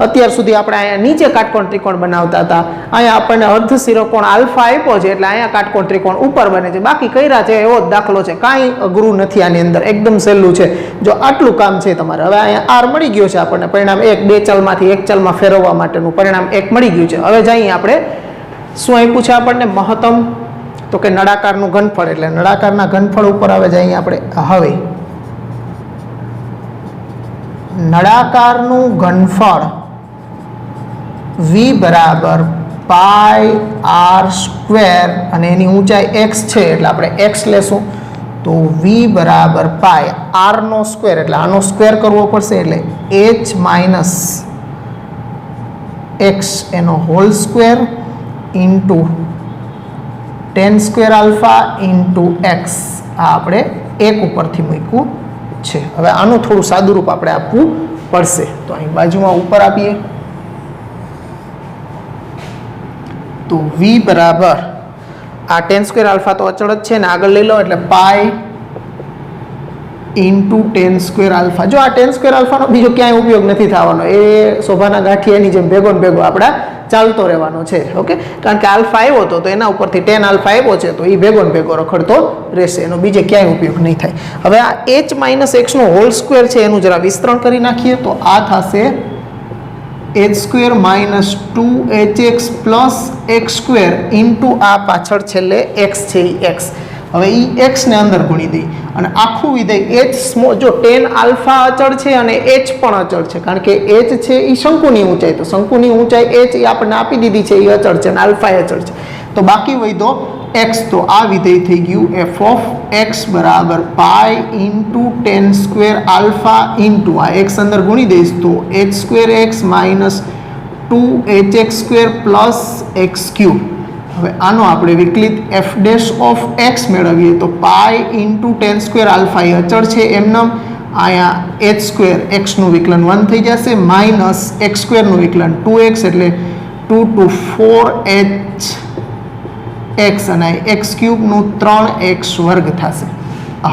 A: અત્યાર સુધી આપણે અહીંયા નીચે કાટકોણ ત્રિકોણ બનાવતા હતા, અહીંયા આપણને અર્ધ શિરોકોણ આલ્ફા આપ્યો છે એટલે અહીંયા કાટકોણ ત્રિકોણ ઉપર બને છે. બાકી કર્યા છે એવો જ દાખલો છે, કાંઈ અઘરું નથી આની અંદર, એકદમ સહેલું છે. જો આટલું કામ છે તમારે. હવે અહીંયા R મળી ગયો છે આપણને, પરિણામ 1, 2 ચલમાંથી 1 ચલમાં ફેરવવા માટેનું પરિણામ 1 મળી ગયું છે. હવે જઈએ આપણે શું આપ્યું છે આપણને મહત્તમ, તો કે નળાકારનું ઘનફળ, એટલે નળાકારના ઘનફળ ઉપર આવે જઈએ આપણે. હવે નળાકારનું ઘનફળ v બરાબર પાઈ r સ્ક્વેર અને એની ઊંચાઈ x છે એટલે આપણે x લેશું. તો v બરાબર પાઈ r નો સ્ક્વેર એટલે આનો સ્ક્વેર કરવો પડશે એટલે h માઇનસ x એનો whole square into 10 square alpha into x. આ આપણે 1 ઉપરથી મૂક્યું છે. હવે આનું થોડું સાદુરૂપ આપણે આપવું પડશે. તો અહીં બાજુમાં ઉપર આપીએ તો v બરાબર આ 10 સ્ક્વેર આલ્ફા તો અચળ જ છે ને, આગળ લઈ લો એટલે પાઈ ઇન્ટુ 10 સ્ક્વેર આલ્ફા. જો આ 10 સ્ક્વેર આલ્ફાનો બીજો ક્યાંય ઉપયોગ નથી થવાનો, એ શોભાના ગાંઠિયાની જેમ ભેગો ને ભેગો આપણા ચાલતો રહેવાનો છે. ઓકે, કારણ કે આલ્ફા આવ્યો હતો તો એના ઉપરથી 10 આલ્ફા આવ્યો છે તો એ ભેગો ને ભેગો રખડતો રહેશે, એનો બીજે ક્યાંય ઉપયોગ નહીં થાય. હવે આ h માઇનસ એક્સનો હોલ સ્ક્વેર છે એનું જરા વિસ્તરણ કરી નાખીએ તો આ થશે h square minus 2hx plus x square into આ પાછળ છેલ્લે x છે એ x. હવે એ x ને અંદર ગુણી દઈ અને આખું વિધેય h સ્મોલ, જો 10 આલ્ફા અચળ છે અને h પણ અચળ છે કારણ કે h છે એ શંકુની ઊંચાઈ, તો શંકુની ઊંચાઈ h એ આપણને આપી દીધી છે, એ અચળ છે અને આલ્ફા અચળ છે. તો બાકી વધ્યો x. તો આ વિધેય થઈ ગયું f ઓફ x બરાબર pi into 10 square alpha into આ x અંદર ગુણી દઈશ તો h square x minus 2hx square plus x cube. હવે આનો આપણે વિકલિત f ડેશ ઓફ x મેળવીએ તો પાઈ ઇન્ટુ 10 સ્ક્વેર આલ્ફા એ અચળ છે એમનેમ, અહીંયા h સ્ક્વેર xનું વિકલન 1 થઈ જશે માઇનસ એક્સ સ્ક્વેરનું વિકલન 2x એટલે 2 to 4h x અને એક્સ ક્યુબનું 3x વર્ગ થશે.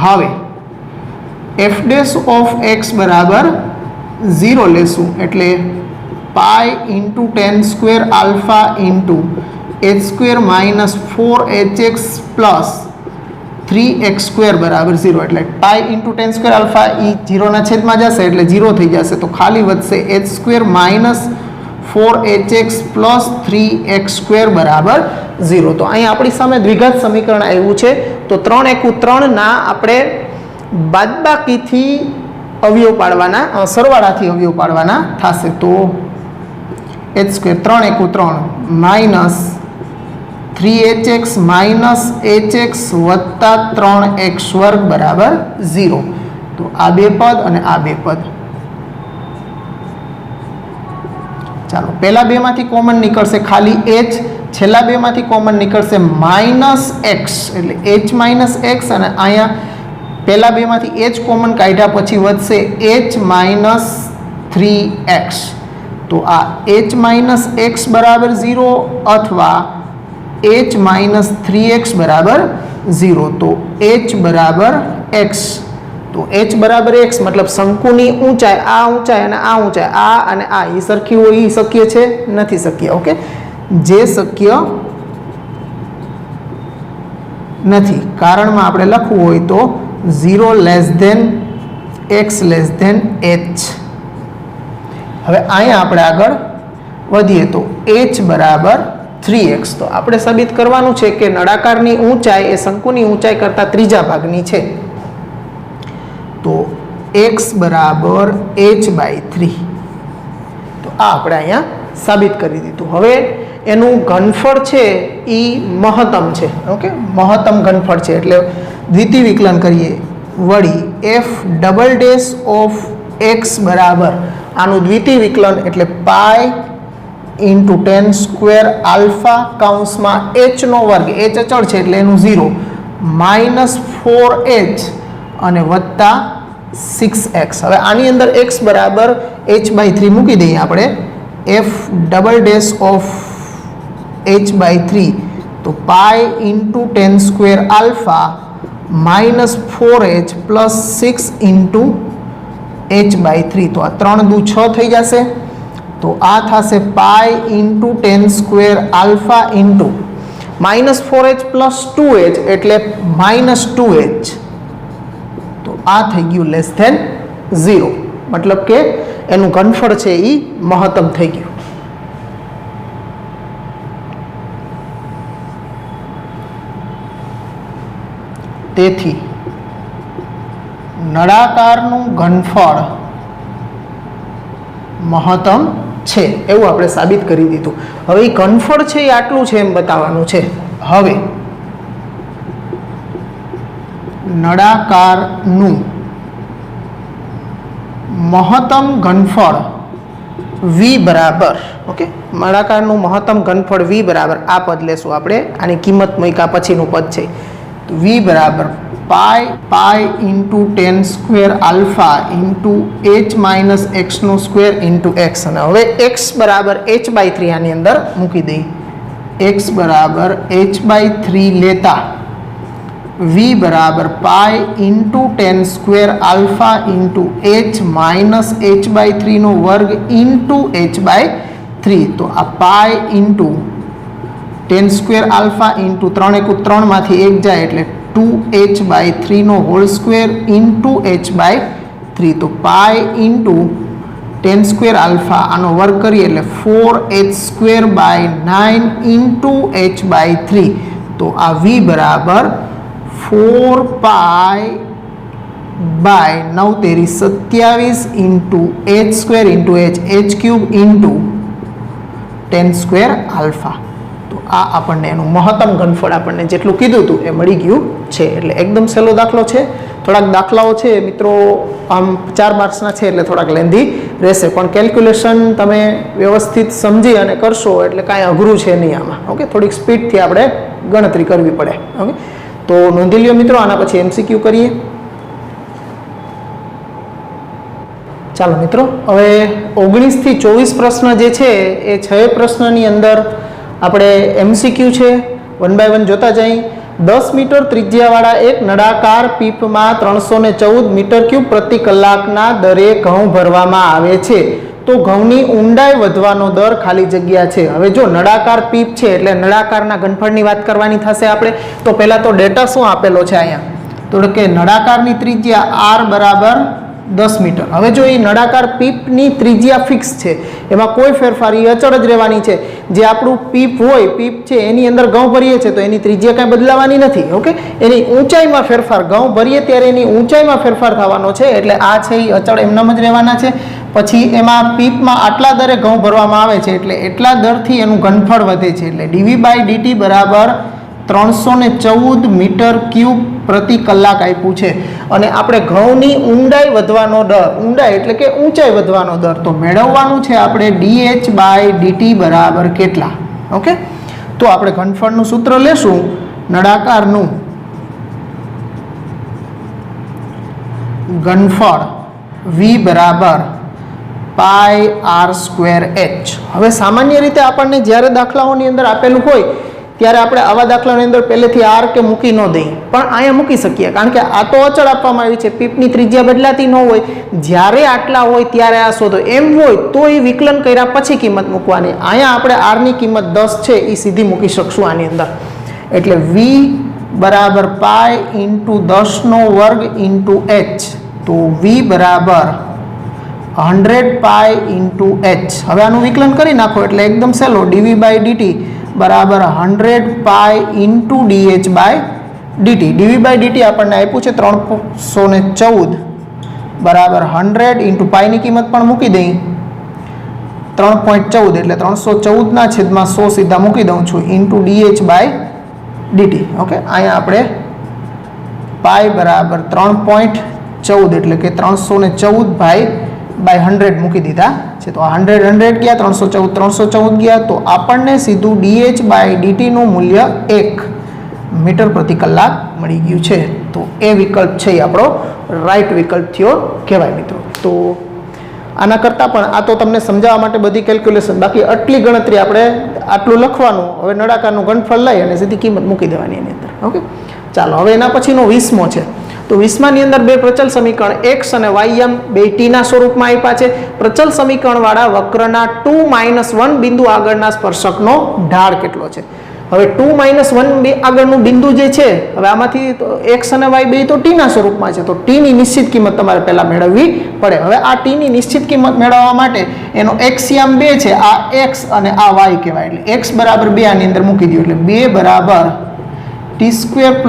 A: હવે f ડેશ ઓફ x બરાબર 0 લેશું એટલે pi into 10 square alpha into h square minus 4hx plus 3x square બરાબર 0 એટલે પાઈ ઇન્ટુ 10 સ્ક્વેર આલ્ફા એ 0 ના છેદમાં જશે એટલે 0 થઈ જશે. તો ખાલી વધશે h square minus 4hx plus 3x square બરાબર 0. તો અહીં આપણી સામે દ્વિઘાત સમીકરણ આવ્યું છે. તો 3 એકુ 3 ના આપણે બાદબાકીથી અવયવ પાડવાના, સરવાળાથી અવયવ પાડવાના થશે. તો h square 3 એકુ 3 minus 3hx minus hx વત્તા 3x વર્ગ બરાબર 0. તો આ બે પદ અને આ બે પદ ચાલો પહેલા બેમાંથી કોમન નીકળશે, ખાલી h છેલ્લા બેમાંથી કોમન નીકળશે -x એટલે h - x અને અહીંયા પહેલા બેમાંથી h કોમન કાઢ્યા પછી વધશે h - 3x તો આ h - x બરાબર 0 અથવા h - 3x બરાબર 0 તો h બરાબર x તો h બરાબર x મતલબ શંકુની ઊંચાઈ અને આ ઊંચાઈ આ અને આ એ સરખી હોય એ શક્ય છે નથી શક્ય ઓકે જે શક્ય નથી કારણમાં આપણે લખવું હોય તો 0 less than x less than h હવે અહીંયા આપણે આગળ વધીએ તો h બરાબર 3x તો આપણે સાબિત કરવાનું છે કે નળાકારની ઊંચાઈ એ શંકુની ઊંચાઈ કરતાં ત્રીજા ભાગની છે તો x બરાબર h/3 તો આ આપણે અહીંયા સાબિત કરી દીધું હવે એનું ઘનફળ છે એ મહત્તમ છે ઓકે મહત્તમ ઘનફળ છે એટલે દ્વિતીય વિકલન કરીએ વળી f double dash of x બરાબર આનું દ્વિતીય વિકલન એટલે પાઈ ઇન્ટુ 10 સ્ક્વેર આલ્ફા કૌંસમાં h નો વર્ગ h અચળ છે એટલે એનું 0 -4h અને વત્તા 6x હવે આની અંદર x બરાબર h/3 મૂકી દઈએ આપણે f double dash of h/3 તો પાઈ into 10 square alpha -4h plus 6 into h/3 તો આ 3 દુ 6 થઈ જશે તો આ થશે પાઈ into 10 square alpha into -4h plus 2h એટલે -2h તો આ થઈ ગયું લેસ ધેન 0 મતલબ કે એનું ઘનફળ છે એ મહત્તમ થઈ ગયું તેથી નળાકારનું ઘનફળ મહત્તમ છે એવું આપણે સાબિત કરી દીધું હવે એ ઘનફળ છે એ આટલું છે એમ બતાવવાનું છે હવે નળાકારનું મહત્તમ ઘનફળ v બરાબર ઓકે નળાકારનું મહત્તમ ઘનફળ v બરાબર આ પદ લેશું આપણે આની કિંમત મૂક્યા પછીનું પદ છે તો v બરાબર pi into 10 square alpha into h - x નો સ્ક્વેર ઇન્ટુ x અને હવે x બરાબર h/3 આની અંદર મૂકી દઈએ x બરાબર h/3 લેતા v બરાબર pi into 10 square alpha into h - h/3 નો વર્ગ ઇન્ટુ h/3 તો આ પાઈ ઇન્ટુ 10 સ્ક્વેર આલ્ફા ઇન્ટુ 3 * 3 માંથી 1 જાય એટલે 2h/3 નો હોલ સ્ક્વેર ઇન્ટુ h/3 તો પાઈ ઇન્ટુ 10 સ્ક્વેર આલ્ફા આનો વર્ગ કરીએ એટલે 4h²/9 ઇન્ટુ h/3 તો આ v બરાબર 4 પાઈ બાય 9 તેરી 27 into h² into h³ into 10 square alpha તો આ આપણને એનું મહત્તમ ઘનફળ આપણને જેટલું કીધું હતું એ મળી ગયું છે એટલે એકદમ સહેલો દાખલો છે થોડાક દાખલાઓ છે મિત્રો આમ 4 માર્ક્સના છે એટલે થોડાક લેન્ધી રહેશે પણ કેલ્ક્યુલેશન તમે વ્યવસ્થિત સમજી અને કરશો એટલે કાંઈ અઘરું છે નહીં આમાં ઓકે થોડીક સ્પીડથી આપણે ગણતરી કરવી પડે ઓકે તો નોંધી લ્યો મિત્રો આના પછી MCQ કરીએ ચાલો મિત્રો હવે 19 થી 24 પ્રશ્ન જે છે એ 6 પ્રશ્નની અંદર આપણે MCQ છે 1 બાય 1 જોતા જઈએ 10 મીટર ત્રિજ્યાવાળા એક નળાકાર પીપમાં 314 મીટર ક્યુબ પ્રતિ કલાકના દરે ઘઉં ભરવામાં આવે છે તો ઘઉંની ઊંડાઈ વધવાનો દર ખાલી જગ્યા છે હવે જો નળાકાર પીપ છે એટલે નળાકારના ઘનફળની વાત કરવાની થશે આપણે તો પહેલાં તો ડેટા શું આપેલો છે અહીંયા તો કે નળાકારની ત્રિજ્યા r બરાબર 10 મીટર હવે જો એ નળાકાર પીપની ત્રિજ્યા ફિક્સ છે એમાં કોઈ ફેરફાર એ અચળ જ રહેવાની છે જે આપણું પીપ હોય પીપ છે એની અંદર ઘઉં ભરીએ છીએ તો એની ત્રિજ્યા કાંઈ બદલાવાની નથી ઓકે એની ઊંચાઈમાં ફેરફાર ઘઉં ભરીએ ત્યારે એની ઊંચાઈમાં ફેરફાર થવાનો છે એટલે આ છે એ અચળ એમનામ જ રહેવાના છે પછી એમાં પીપમાં આટલા દરે ઘઉં ભરવામાં આવે છે એટલે એટલા દરથી એનું ઘનફળ વધે છે એટલે dv/dt બરાબર 314 મીટર ક્યુબ પ્રતિ કલાક આપ્યું છે અને આપણે ઘઉંની ઊંડાઈ વધવાનો દર ઊંડાઈ એટલે કે ઊંચાઈ વધવાનો દર તો મેળવવાનું છે આપણે dh/dt બરાબર કેટલા ઓકે તો આપણે ઘનફળનું સૂત્ર લેશું નળાકારનું ઘનફળ v બરાબર પાઈ આર સ્ક્વેર એચ. હવે સામાન્ય રીતે આપણને જ્યારે દાખલાઓની અંદર આપેલું હોય ત્યારે આપણે આવા દાખલાની અંદર પહેલેથી આર કે મૂકી ન દઈએ, પણ અહીંયા મૂકી શકીએ કારણ કે આ તો અચળ આપવામાં આવી છે, પીપની ત્રિજ્યા બદલાતી ન હોય, જ્યારે આટલા હોય ત્યારે આ શોધો એમ હોય તો એ વિકલન કર્યા પછી કિંમત મૂકવાની. અહીંયા આપણે આરની કિંમત 10 છે એ સીધી મૂકી શકશું આની અંદર. એટલે v બરાબર પાઈ ઇન્ટુ 10 વર્ગ ઇન્ટુ એચ, તો v બરાબર 100 પાઈ ઇન્ટુ એચ. હવે આનું વિકલન કરી નાખો એટલે એકદમ સહેલો, dv બાય dt બરાબર 100 pi into dh by dt. dv by dt આપણને આપ્યું છે 314 બરાબર 100 ઇન્ટુ પાઈની કિંમત પણ મૂકી દઈ 3.14 એટલે 314 છેદમાં 100 સીધા મૂકી દઉં છું into dh by dt. Okay, અહીંયા આપણે પાઈ બરાબર 3.14 એટલે કે 314 બાય 100 મૂકી દીધા છે. તો 100 ગયા, 314 ગયા, તો આપણને સીધું dh બાય dt નું મૂલ્ય 1 મીટર પ્રતિ કલાક મળી ગયું છે. તો એ વિકલ્પ છે એ આપણો રાઈટ વિકલ્પ થયો કહેવાય મિત્રો. તો આના કરતાં પણ આ તો તમને સમજાવવા માટે બધી કેલ્ક્યુલેશન, બાકી આટલી ગણતરી આપણે આટલું લખવાનું, હવે નળાકારનું ઘનફળ લઈ અને સીધી કિંમત મૂકી દેવાની એની અંદર. ઓકે, ચાલો હવે એના પછીનો 20મો છે. તો 20માની અંદર બે પ્રચલ સમીકરણ x અને y એમ બે t ના સ્વરૂપમાં આપ્યા છે. પ્રચલ સમીકરણવાળા વક્રના 2 - 1 બિંદુ આગળના સ્પર્શકનો ઢાળ કેટલો છે? હવે 2 - 1 આગળનું બિંદુ જે છે, હવે આમાંથી x અને y બે તો t ના સ્વરૂપમાં છે, તો t ની નિશ્ચિત કિંમત તમારે પહેલા મેળવવી પડે. હવે આ t ની નિશ્ચિત કિંમત મેળવવા માટે એનો એક્સિયમ 2 છે, આ x અને આ y કહેવાય. એટલે x બરાબર 2 આની અંદર મૂકી દો, એટલે 2 બરાબર t²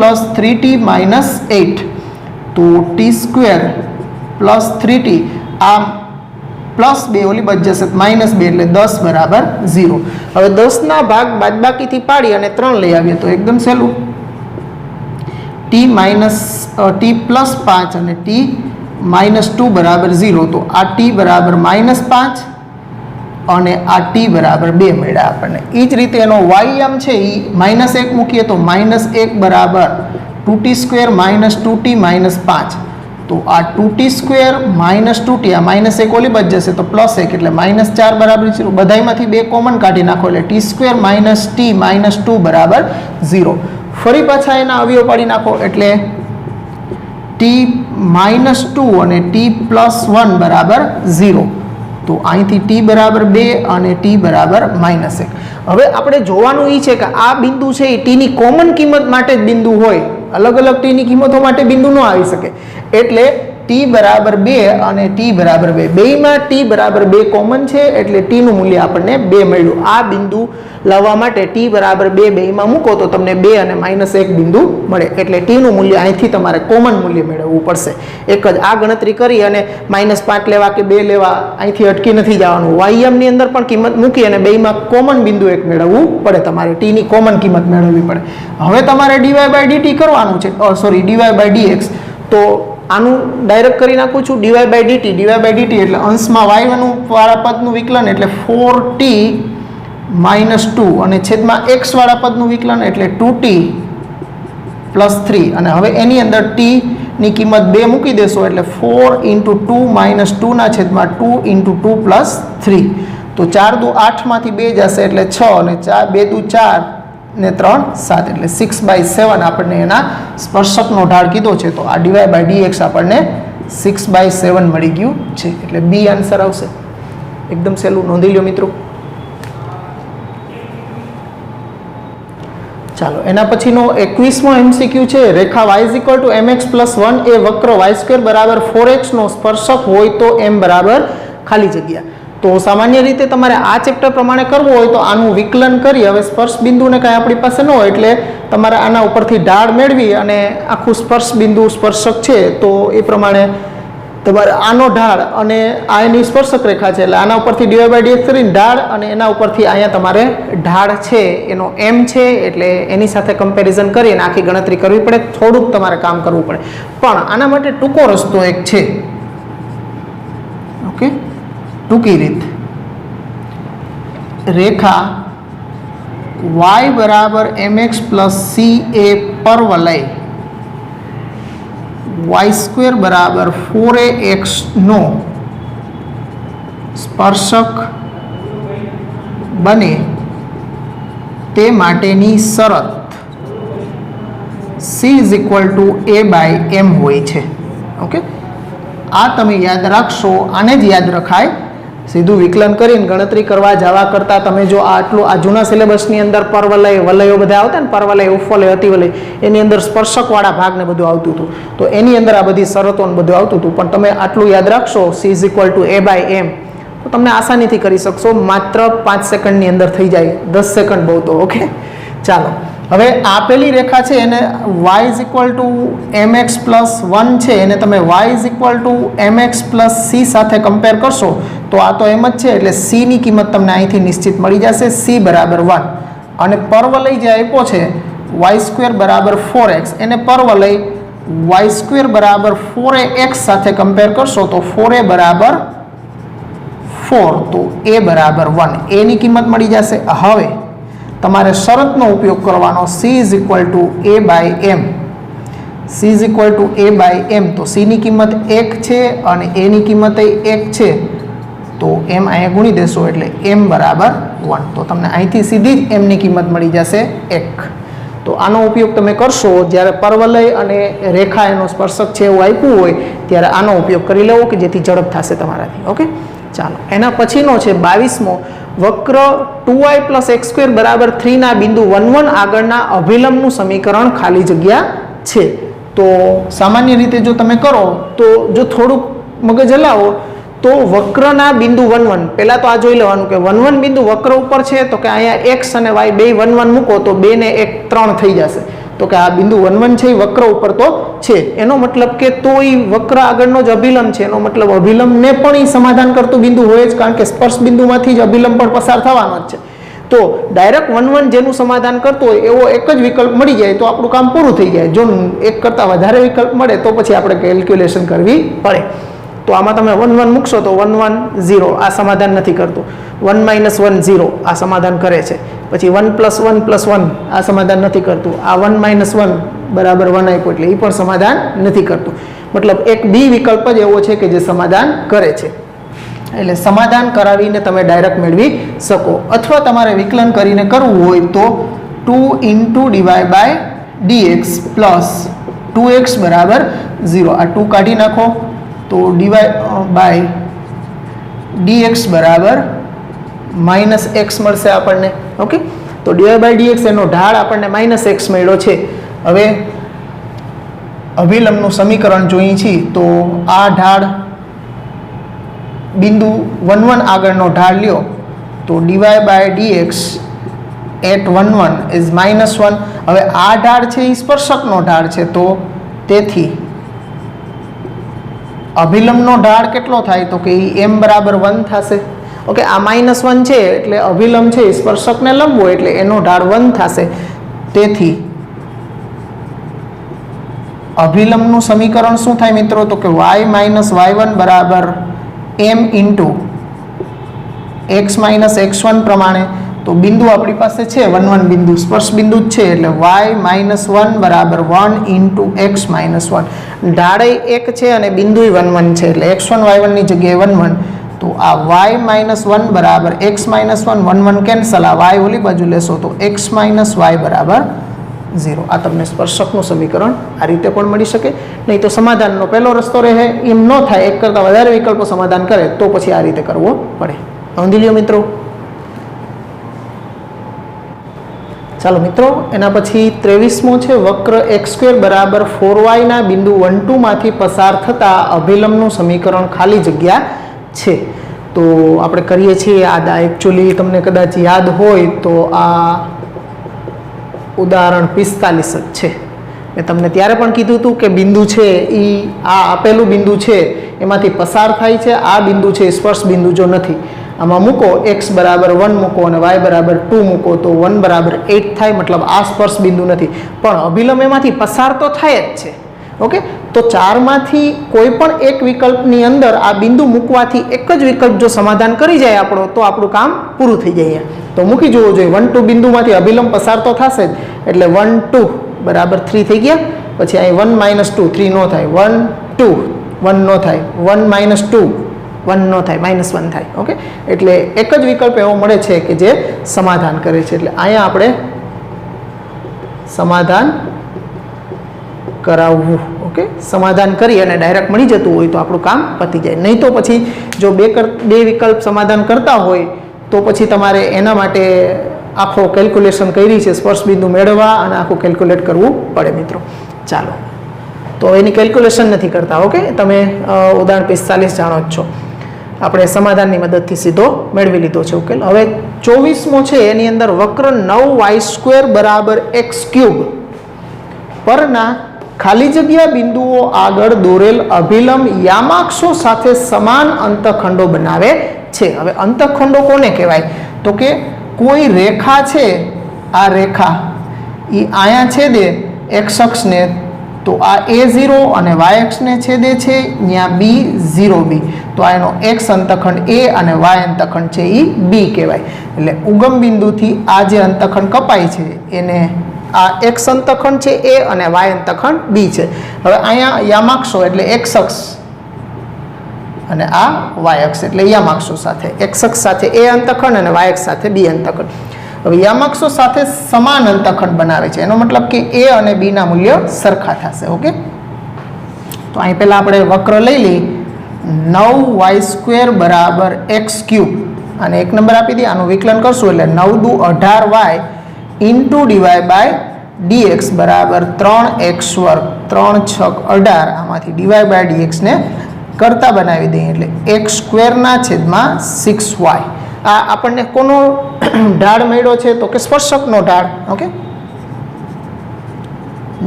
A: + 3t - 8. તો t² + 3t આ +2 ઓલી બચ જશે -2 એટલે 10 બરાબર 0. હવે 10 ના ભાગ બાદબાકીથી પાડી અને 3 લઈ આવીએ તો એકદમ સહેલું, t + 5 અને t -2 બરાબર 0. તો આ t બરાબર -5 અને આ t બરાબર 2 મળ્યા આપણને. એ જ રીતે એનો y આમ છે એ -1 મૂકીએ તો -1 બરાબર 2t² - 2t - 5. તો આ 2t² - 2t આ -1 ઓલી બચ જશે તો +1 એટલે -4 બરાબર 0. બધાયમાંથી 2 કોમન કાઢી નાખો એટલે t² - t - 2 બરાબર 0. ફરી પાછા એના અવયવ પાડી નાખો એટલે t -2 અને t +1 બરાબર 0. તો અહીંથી t બરાબર 2 અને t બરાબર -1. હવે આપણે જોવાનું એ છે કે આ બિંદુ છે એ t ની કોમન કિંમત માટે જ બિંદુ હોય, અલગ અલગ t ની કિંમતો માટે બિંદુ ન આવી શકે. એટલે t બરાબર 2 અને t બરાબર 2 બેયમાં t બરાબર 2 કોમન છે એટલે t નું મૂલ્ય આપણને 2 મળ્યું. આ બિંદુ લાવવા માટે t બરાબર 2 બેયમાં મૂકો તો તમને 2 અને -1 બિંદુ મળે. એટલે t નું મૂલ્ય અહીંથી તમારે કોમન મૂલ્ય મેળવવું પડશે. એક જ આ ગણતરી કરી અને -5 લેવા કે 2 લેવા અહીંથી અટકી નથી જવાનું. ym ની અંદર પણ કિંમત મૂકી અને બેયમાં કોમન બિંદુ એક મેળવવું પડે, તમારે t ની કોમન કિંમત મેળવવી પડે. હવે તમારે dy/dt કરવાનું છે, સોરી dy/dx. તો આનું ડાયરેક્ટ કરી નાખું છું, dy/dt એટલે અંશમાં y વાળા પદનું વિકલન એટલે 4t - 2 અને છેદમાં x વાળા પદનું વિકલન એટલે 2t + 3. અને હવે એની અંદર t ની કિંમત 2 મૂકી દેશો એટલે 4 × 2 - 2 ના છેદમાં 2 × 2 + 3. તો 4 દુ 8 માંથી 2 જશે એટલે 6 અને 2 દુ 4 ને 3 7 એટલે 6/7 આપણને એના સ્પર્શકનો ઢાળ કીધો છે. તો આ dy/dx આપણને 6/7 મળી ગયું છે. એટલે બી આન્સર આવશે. એકદમ સહેલું, નોંધી લો મિત્રો. ચાલો એના પછીનો 21મો MCQ છે. રેખા y = mx + 1 એ વક્ર y² બરાબર 4x નો સ્પર્શક હોય તો m બરાબર ખાલી જગ્યા. તો સામાન્ય રીતે તમારે આ ચેપ્ટર પ્રમાણે કરવું હોય તો આનું વિકલન કરી, હવે સ્પર્શ બિંદુને કાંઈ આપણી પાસે ન હોય એટલે તમારે આના ઉપરથી ઢાળ મેળવી અને આખું સ્પર્શ બિંદુ સ્પર્શક છે તો એ પ્રમાણે તમારે આનો ઢાળ અને આ એની સ્પર્શક રેખા છે એટલે આના ઉપરથી dy/dx કરીને ઢાળ અને એના ઉપરથી અહીંયા તમારે ઢાળ છે એનો m છે એટલે એની સાથે કમ્પેરિઝન કરી અને આખી ગણતરી કરવી પડે. થોડુંક તમારે કામ કરવું પડે, પણ આના માટે ટૂંકો રસ્તો એક છે. ઓકે, ટૂંકી રીત, રેખા y બરાબર mx પ્લસ c એ પરવલય y² બરાબર 4ax નો સ્પર્શક બને તે માટેની શરત c a/m હોય છે. ઓકે, આ તમે યાદ રાખશો. આને જ યાદ રખાય. સીધું વિકલન કરીને ગણતરી કરવા જવા કરતાં તમે જો આટલું આ જૂના સિલેબસની અંદર પરવલય વલયો બધા આવતા ને, પરવલય ઉપવલય અતિવલય, એની અંદર સ્પર્શકવાળા ભાગને બધું આવતું હતું. તો એની અંદર આ બધી શરતો ને બધું આવતું હતું. પણ તમે આટલું યાદ રાખશો c a/m તો તમને આસાનીથી કરી શકશો. માત્ર 5 સેકન્ડની અંદર થઈ જાય. 10 સેકન્ડ બહુ તો. ઓકે, ચાલો હવે આપેલી રેખા છે એને y mx પ્લસ 1 છે એને તમે y mx પ્લસ c સાથે કમ્પેર કરશો તો આ તો એમ જ છે. એટલે c ની કિંમત તમને અહીંથી નિશ્ચિત મળી જશે, c બરાબર 1. અને પરવલય જે આપ્યો છે y² બરાબર 4x, એને પરવલય y² બરાબર 4ax સાથે કમ્પેર કરશો તો 4a બરાબર 4, તો a બરાબર 1, a ની કિંમત મળી જશે. હવે તમારે શરતનો ઉપયોગ કરવાનો, c a/m. c a/m તો c ની કિંમત 1 છે અને a ની કિંમત 1 છે, તો m અહીંયા ગુણી દેશો એટલે m બરાબર 1. તો તમને અહીંથી સીધી જ m ની કિંમત મળી જશે 1. તો આનો ઉપયોગ તમે કરશો જ્યારે પરવલય અને રેખા એનો સ્પર્શક છે એવું આપ્યું હોય ત્યારે આનો ઉપયોગ કરી લેવો કે જેથી ઝડપ થશે તમારાથી. ઓકે, ચાલો એના પછીનો છે 22મો. વક્ર 2y + x² બરાબર 3 ના બિંદુ 1 1 આગળના અભિલંબનું સમીકરણ ખાલી જગ્યા છે. તો સામાન્ય રીતે જો તમે કરો તો જો થોડુંક મગજ હલાવો તો વક્રના બિંદુ 1 1, પહેલાં તો આ જોઈ લેવાનું કે 1 1 બિંદુ વક્ર ઉપર છે તો કે અહીંયા x અને y બે 1 1 મૂકો તો 2 ને 1 3 થઈ જશે. તો કે આ બિંદુ 1 1 છે એ વક્ર ઉપર તો છે, એનો મતલબ કે તો એ વક્ર આગળનો જ અભિલંબ છે. એનો મતલબ અભિલંબને પણ એ સમાધાન કરતું બિંદુ હોય જ, કારણ કે સ્પર્શ બિંદુમાંથી જ અભિલંબ પણ પસાર થવાનો જ છે. તો ડાયરેક્ટ 1 1 જેનું સમાધાન કરતું હોય એવો એક જ વિકલ્પ મળી જાય તો આપણું કામ પૂરું થઈ જાય. જો એક કરતાં વધારે વિકલ્પ મળે તો પછી આપણે કેલ્ક્યુલેશન કરવી પડે. તો આમાં તમે 1 1 મૂકશો તો 1 1 0 આ સમાધાન નથી કરતું, 1 - 1 0 આ સમાધાન કરે છે. પછી 1 + 1 + 1 આ સમાધાન નથી કરતું. આ 1 - 1 બરાબર 1 આપ્યું એટલે એ પણ સમાધાન નથી કરતું. મતલબ એક બી વિકલ્પ જ એવો છે કે જે સમાધાન કરે છે. એટલે સમાધાન કરાવીને તમે ડાયરેક્ટ મેળવી શકો, અથવા તમારે વિકલન કરીને કરવું હોય તો 2 × dy/dx + 2x બરાબર 0. આ 2 કાઢી નાખો તો dy/dx બરાબર -x મળશે આપણને. ઓકે, તો dy/dx એનો ઢાળ આપણને -x મળ્યો છે. હવે અભિલંબનું સમીકરણ જોઈએ છીએ તો આ ઢાળ બિંદુ 1 1 આગળનો ઢાળ લ્યો તો dy/dx at 1 1 is -1. હવે આ ઢાળ છે એ સ્પર્શકનો ઢાળ છે, તો તેથી અભિલંબનો ઢાળ કેટલો થાય તો કે m બરાબર 1 થશે. ઓકે, આ -1 છે એટલે અભિલંબ છે સ્પર્શકને લંબ હોય એટલે એનો ઢાળ 1 થશે. તેથી અભિલંબનું સમીકરણ શું થાય મિત્રો તો કે y - y1 બરાબર m × x - x1 પ્રમાણે. તો બિંદુ આપણી પાસે છે 1 1 બિંદુ, સ્પર્શ બિંદુ જ છે એટલે y - 1 બરાબર 1 × x - 1. ઢાળે 1 છે અને બિંદુ 1 1 છે એટલે x1 y1 ની જગ્યાએ 1 1. તો આ y - 1 બરાબર x - 1 1 1 કેન્સલ, આ y ઓલી બાજુ લેશો તો x - y બરાબર 0. આ તમને સ્પર્શકનું સમીકરણ આ રીતે પણ મળી શકે. નહીં તો સમાધાનનો પહેલો રસ્તો રહે, એમ ન થાય એક કરતાં વધારે વિકલ્પો સમાધાન કરે તો પછી આ રીતે કરવો પડે. નોંધી લ્યો મિત્રો. ચાલો મિત્રો, એના પછી 23મો છે. વક્ર x² બરાબર 4y ના બિંદુ 1 2 માંથી પસાર થતા અભિલંબનું સમીકરણ ખાલી જગ્યા છે. તો આપણે કરીએ છીએ આ એકચ્યુઅલી તમને કદાચ યાદ હોય તો આ ઉદાહરણ 45 જ છે. મેં તમને ત્યારે પણ કીધું હતું કે બિંદુ છે એ આ આપેલું બિંદુ છે એમાંથી પસાર થાય છે. આ બિંદુ છે સ્પર્શ બિંદુ જો નથી, આમાં મૂકો x બરાબર 1 મૂકો અને y બરાબર 2 મૂકો તો 1 બરાબર 8 થાય. મતલબ આ સ્પર્શ બિંદુ નથી પણ અભિલંબ એમાંથી પસાર તો થાય જ છે. ઓકે, તો તો ચારમાંથી કોઈ પણ એક વિકલ્પની અંદર આ બિંદુ મૂકવાથી એક જ વિકલ્પ જો સમાધાન કરી જાય આપણો તો આપણું કામ પૂરું થઈ જાય. તો મૂકી જોવું જોઈએ. 1 2 બિંદુમાંથી અભિલંબ પસાર તો થશે જ, એટલે 1 2 બરાબર 3 થઈ ગયા. પછી અહીં 1 - 2 3 નો થાય, 1 2 1 નો થાય, 1 - 2 1 નો થાય, -1 થાય. ઓકે, એટલે એક જ વિકલ્પ એવો મળે છે કે જે સમાધાન કરે છે. એટલે અહીંયા આપણે સમાધાન કરાવવું. ઓકે, સમાધાન કરી અને ડાયરેક્ટ મળી જતું હોય તો આપણું કામ પતી જાય. નહીં તો પછી જો બે વિકલ્પ સમાધાન કરતા હોય તો પછી તમારે એના માટે આખો કેલ્ક્યુલેશન કરી છે સ્પર્શ બિંદુ મેળવવા અને આખું કેલ્ક્યુલેટ કરવું પડે મિત્રો. ચાલો, તો એની કેલ્ક્યુલેશન નથી કરતા. ઓકે, તમે ઉદાહરણ 45 જાણો જ છો. આપણે સમાધાનની મદદથી સીધો મેળવી લીધો છે ઉકેલ. હવે 24મો છે, એની અંદર વક્ર 9y² બરાબર x³ પરના ખાલી જગ્યા બિંદુઓ આગળ દોરેલ અભિલંબ યામાક્ષો સાથે સમાન અંતખંડો બનાવે છે. હવે અંતખંડો કોને કહેવાય? તો કે કોઈ રેખા છે, આ રેખા એ આયા છેદે x અક્ષને, તો આ a0 અને y અક્ષને છેદે છે, ત્યાં b0b, તો આ એનો x અંતખંડ a અને y અંતખંડ છે એ b કહેવાય. એટલે ઉગમ બિંદુથી આ જે અંતખંડ કપાય છે એને આ x અંતખંડ છે a અને y અંતખંડ b છે. હવે અહીંયા યામાક્ષો એટલે x અક્ષ અને આ y અક્ષ એટલે યામાક્ષો સાથે, x અક્ષ સાથે a અંતખંડ અને y અક્ષ સાથે b અંતખંડ. હવે યામાક્ષો સાથે સમાન અંતખંડ બનાવે છે, એનો મતલબ કે a અને b ના મૂલ્ય સરખા થશે. ઓકે, તો અહીં પહેલા આપણે વક્ર લઈ લઈ 9y² બરાબર x³ અને એક નંબર આપી દઈએ. આનું વિકલન કરશું એટલે 9 દુ 18y ઇન્ટુ dy/dx બરાબર 3x², 3 6 18, આમાંથી dy/dx ને કરતા બનાવી દઈએ એટલે x² ના છેદમાં 6y. આ આપણને કોનો ઢાળ મળ્યો છે? તો કે સ્પર્શકનો ઢાળ. ઓકે,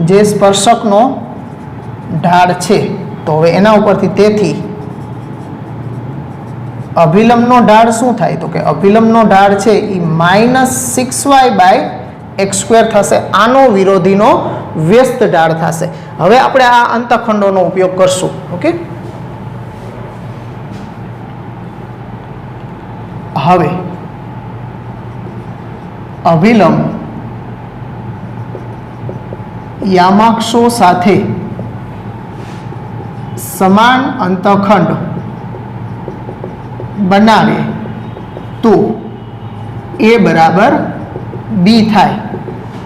A: જે સ્પર્શકનો ઢાળ છે. તો હવે એના ઉપરથી તેથી અભિલંબનો ઢાળ શું થાય? તો કે અભિલંબનો ઢાળ છે એ -6y/x² થશે. આનો વિરોધીનો વ્યસ્ત ઢાળ થશે. હવે આપણે આ અંતખંડોનો ઉપયોગ કરશું. ઓકે, હવે અભિલંબ યામાક્ષો સાથે સમાન અંતખંડ બનાવે તો a બરાબર b થાય.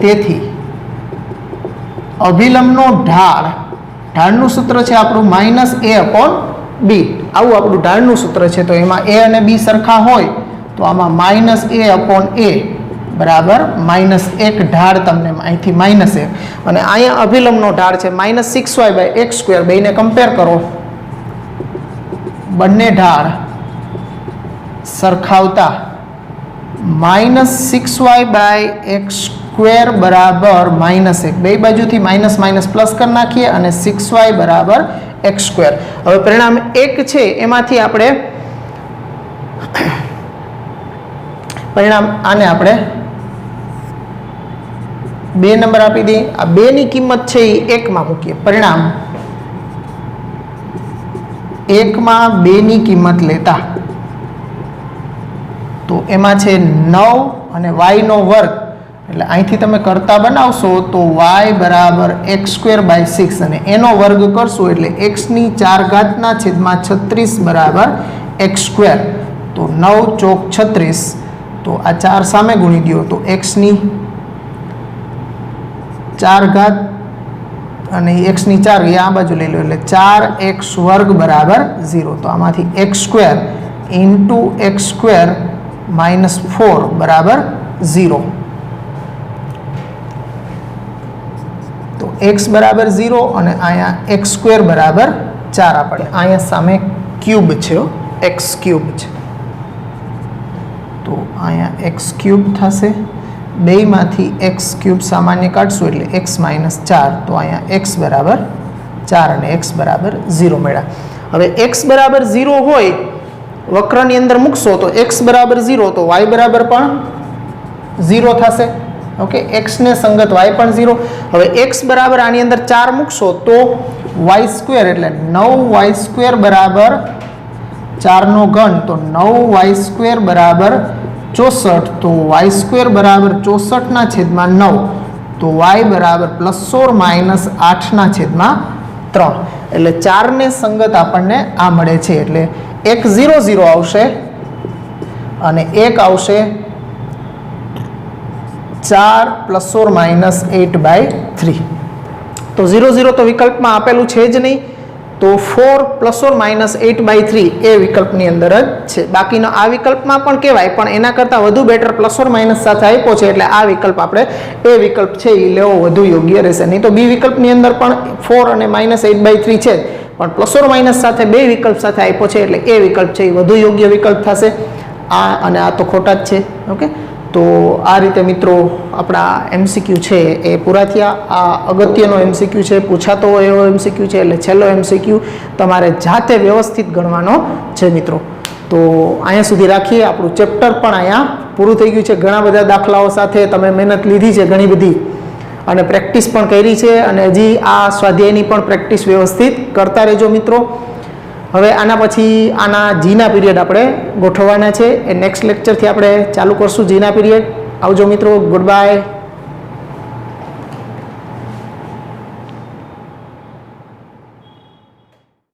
A: તેથી અભિલંબનો ઢાળનું સૂત્ર છે આપણું -a/b. આવું આપણું ઢાળનું સૂત્ર છે. તો એમાં a અને b સરખા હોય તો આમાં -a/a બરાબર -1 ઢાળ તમને અહીંથી -1, અને અહીંયા અભિલંબનો ઢાળ છે -6y/x². બેને કમ્પેર કરો, બંને ઢાળ સરખાવતા -6y/x² બરાબર -1. બે બાજુથી માઇનસ પ્લસ કરી નાખીએ અને 6y બરાબર x². હવે પરિણામ 1 છે એમાંથી આપણે પરિણામ આને આપણે 2 નંબર આપી દઈએ. આ 2 ની કિંમત છે એ 1 માં મૂકીએ. પરિણામ 1 માં 2 ની કિંમત લેતા તો એમાં છે 9 અને y નો વર્ગ, એટલે અહીંથી તમે કરતા બનાવશો તો y બરાબર x²/6 અને એનો વર્ગ કરશો એટલે x⁴ ના છેદમાં 36 બરાબર x². તો 9 ચોક 36, તો આ 4 સામે ગુણી દો તો x⁴ અને x⁴ આ બાજુ લઈ લો એટલે 4x² બરાબર 0. તો આમાંથી x² ઇન્ટુ x² -4 બરાબર 0. તો x બરાબર 0 અને અહીંયા x² બરાબર 4 આપણે અહીંયા સામે ક્યુબ છે, x³ છે. તો અહીંયા x³ થશે. બેમાંથી x³ સામાન્ય કાઢશું એટલે x - 4. તો અહીંયા x બરાબર 4 અને x બરાબર 0 મળ્યા. હવે x બરાબર 0 હોય વક્રની અંદર મૂકશો તો x બરાબર 0 તો y બરાબર પણ 0 થશે. ઓકે, x ને સંગત y પણ 0. હવે x બરાબર આની અંદર 4 મૂકશો તો વાય સ્ક્વેર એટલે 9y સ્ક્વેર બરાબર 4 નો ઘન, તો 9y² બરાબર 64, તો y² બરાબર 64 ના છેદમાં 9, તો y બરાબર ±8/3, એટલે 4 ને સંગત આપણને આ મળે છે. એટલે એક 0 0 આવશે અને એક આવશે 4 ±8/3. તો 0 0 તો વિકલ્પમાં આપેલું છે જ નહીં, તો 4 ±8/3 એ વિકલ્પની અંદર જ છે. બાકીનો આ વિકલ્પમાં પણ કહેવાય, પણ એના કરતાં વધુ બેટર ± સાથે આપ્યો છે, એટલે આ વિકલ્પ આપણે એ વિકલ્પ છે એ લેવો વધુ યોગ્ય રહેશે. નહીં તો બી વિકલ્પની અંદર પણ 4 અને -8/3 છે, પણ ± સાથે બે વિકલ્પ સાથે આપ્યો છે, એટલે એ વિકલ્પ છે એ વધુ યોગ્ય વિકલ્પ થશે. આ અને આ તો ખોટા જ છે. ઓકે, તો આ રીતે મિત્રો આપણા MCQ છે એ પૂરા થયા. આ અગત્યનો MCQ છે, પૂછાતો હોય એવો MCQ છે, એટલે છેલ્લો MCQ તમારે જાતે વ્યવસ્થિત ગણવાનો છે મિત્રો. તો અહીંયા સુધી રાખીએ. આપણું ચેપ્ટર પણ અહીંયા પૂરું થઈ ગયું છે. ઘણા બધા દાખલાઓ સાથે તમે મહેનત લીધી છે ઘણી બધી, અને પ્રેક્ટિસ પણ કરી છે, અને હજી આ સ્વાધ્યાયની પણ પ્રેક્ટિસ વ્યવસ્થિત કરતા રહેજો મિત્રો. હવે આના પછી આના જીના પીરિયડ આપણે ગોઠવવાના છે. એ નેક્સ્ટ લેક્ચરથી આપણે ચાલુ કરશું જીના પીરિયડ. આવજો મિત્રો, ગુડ બાય.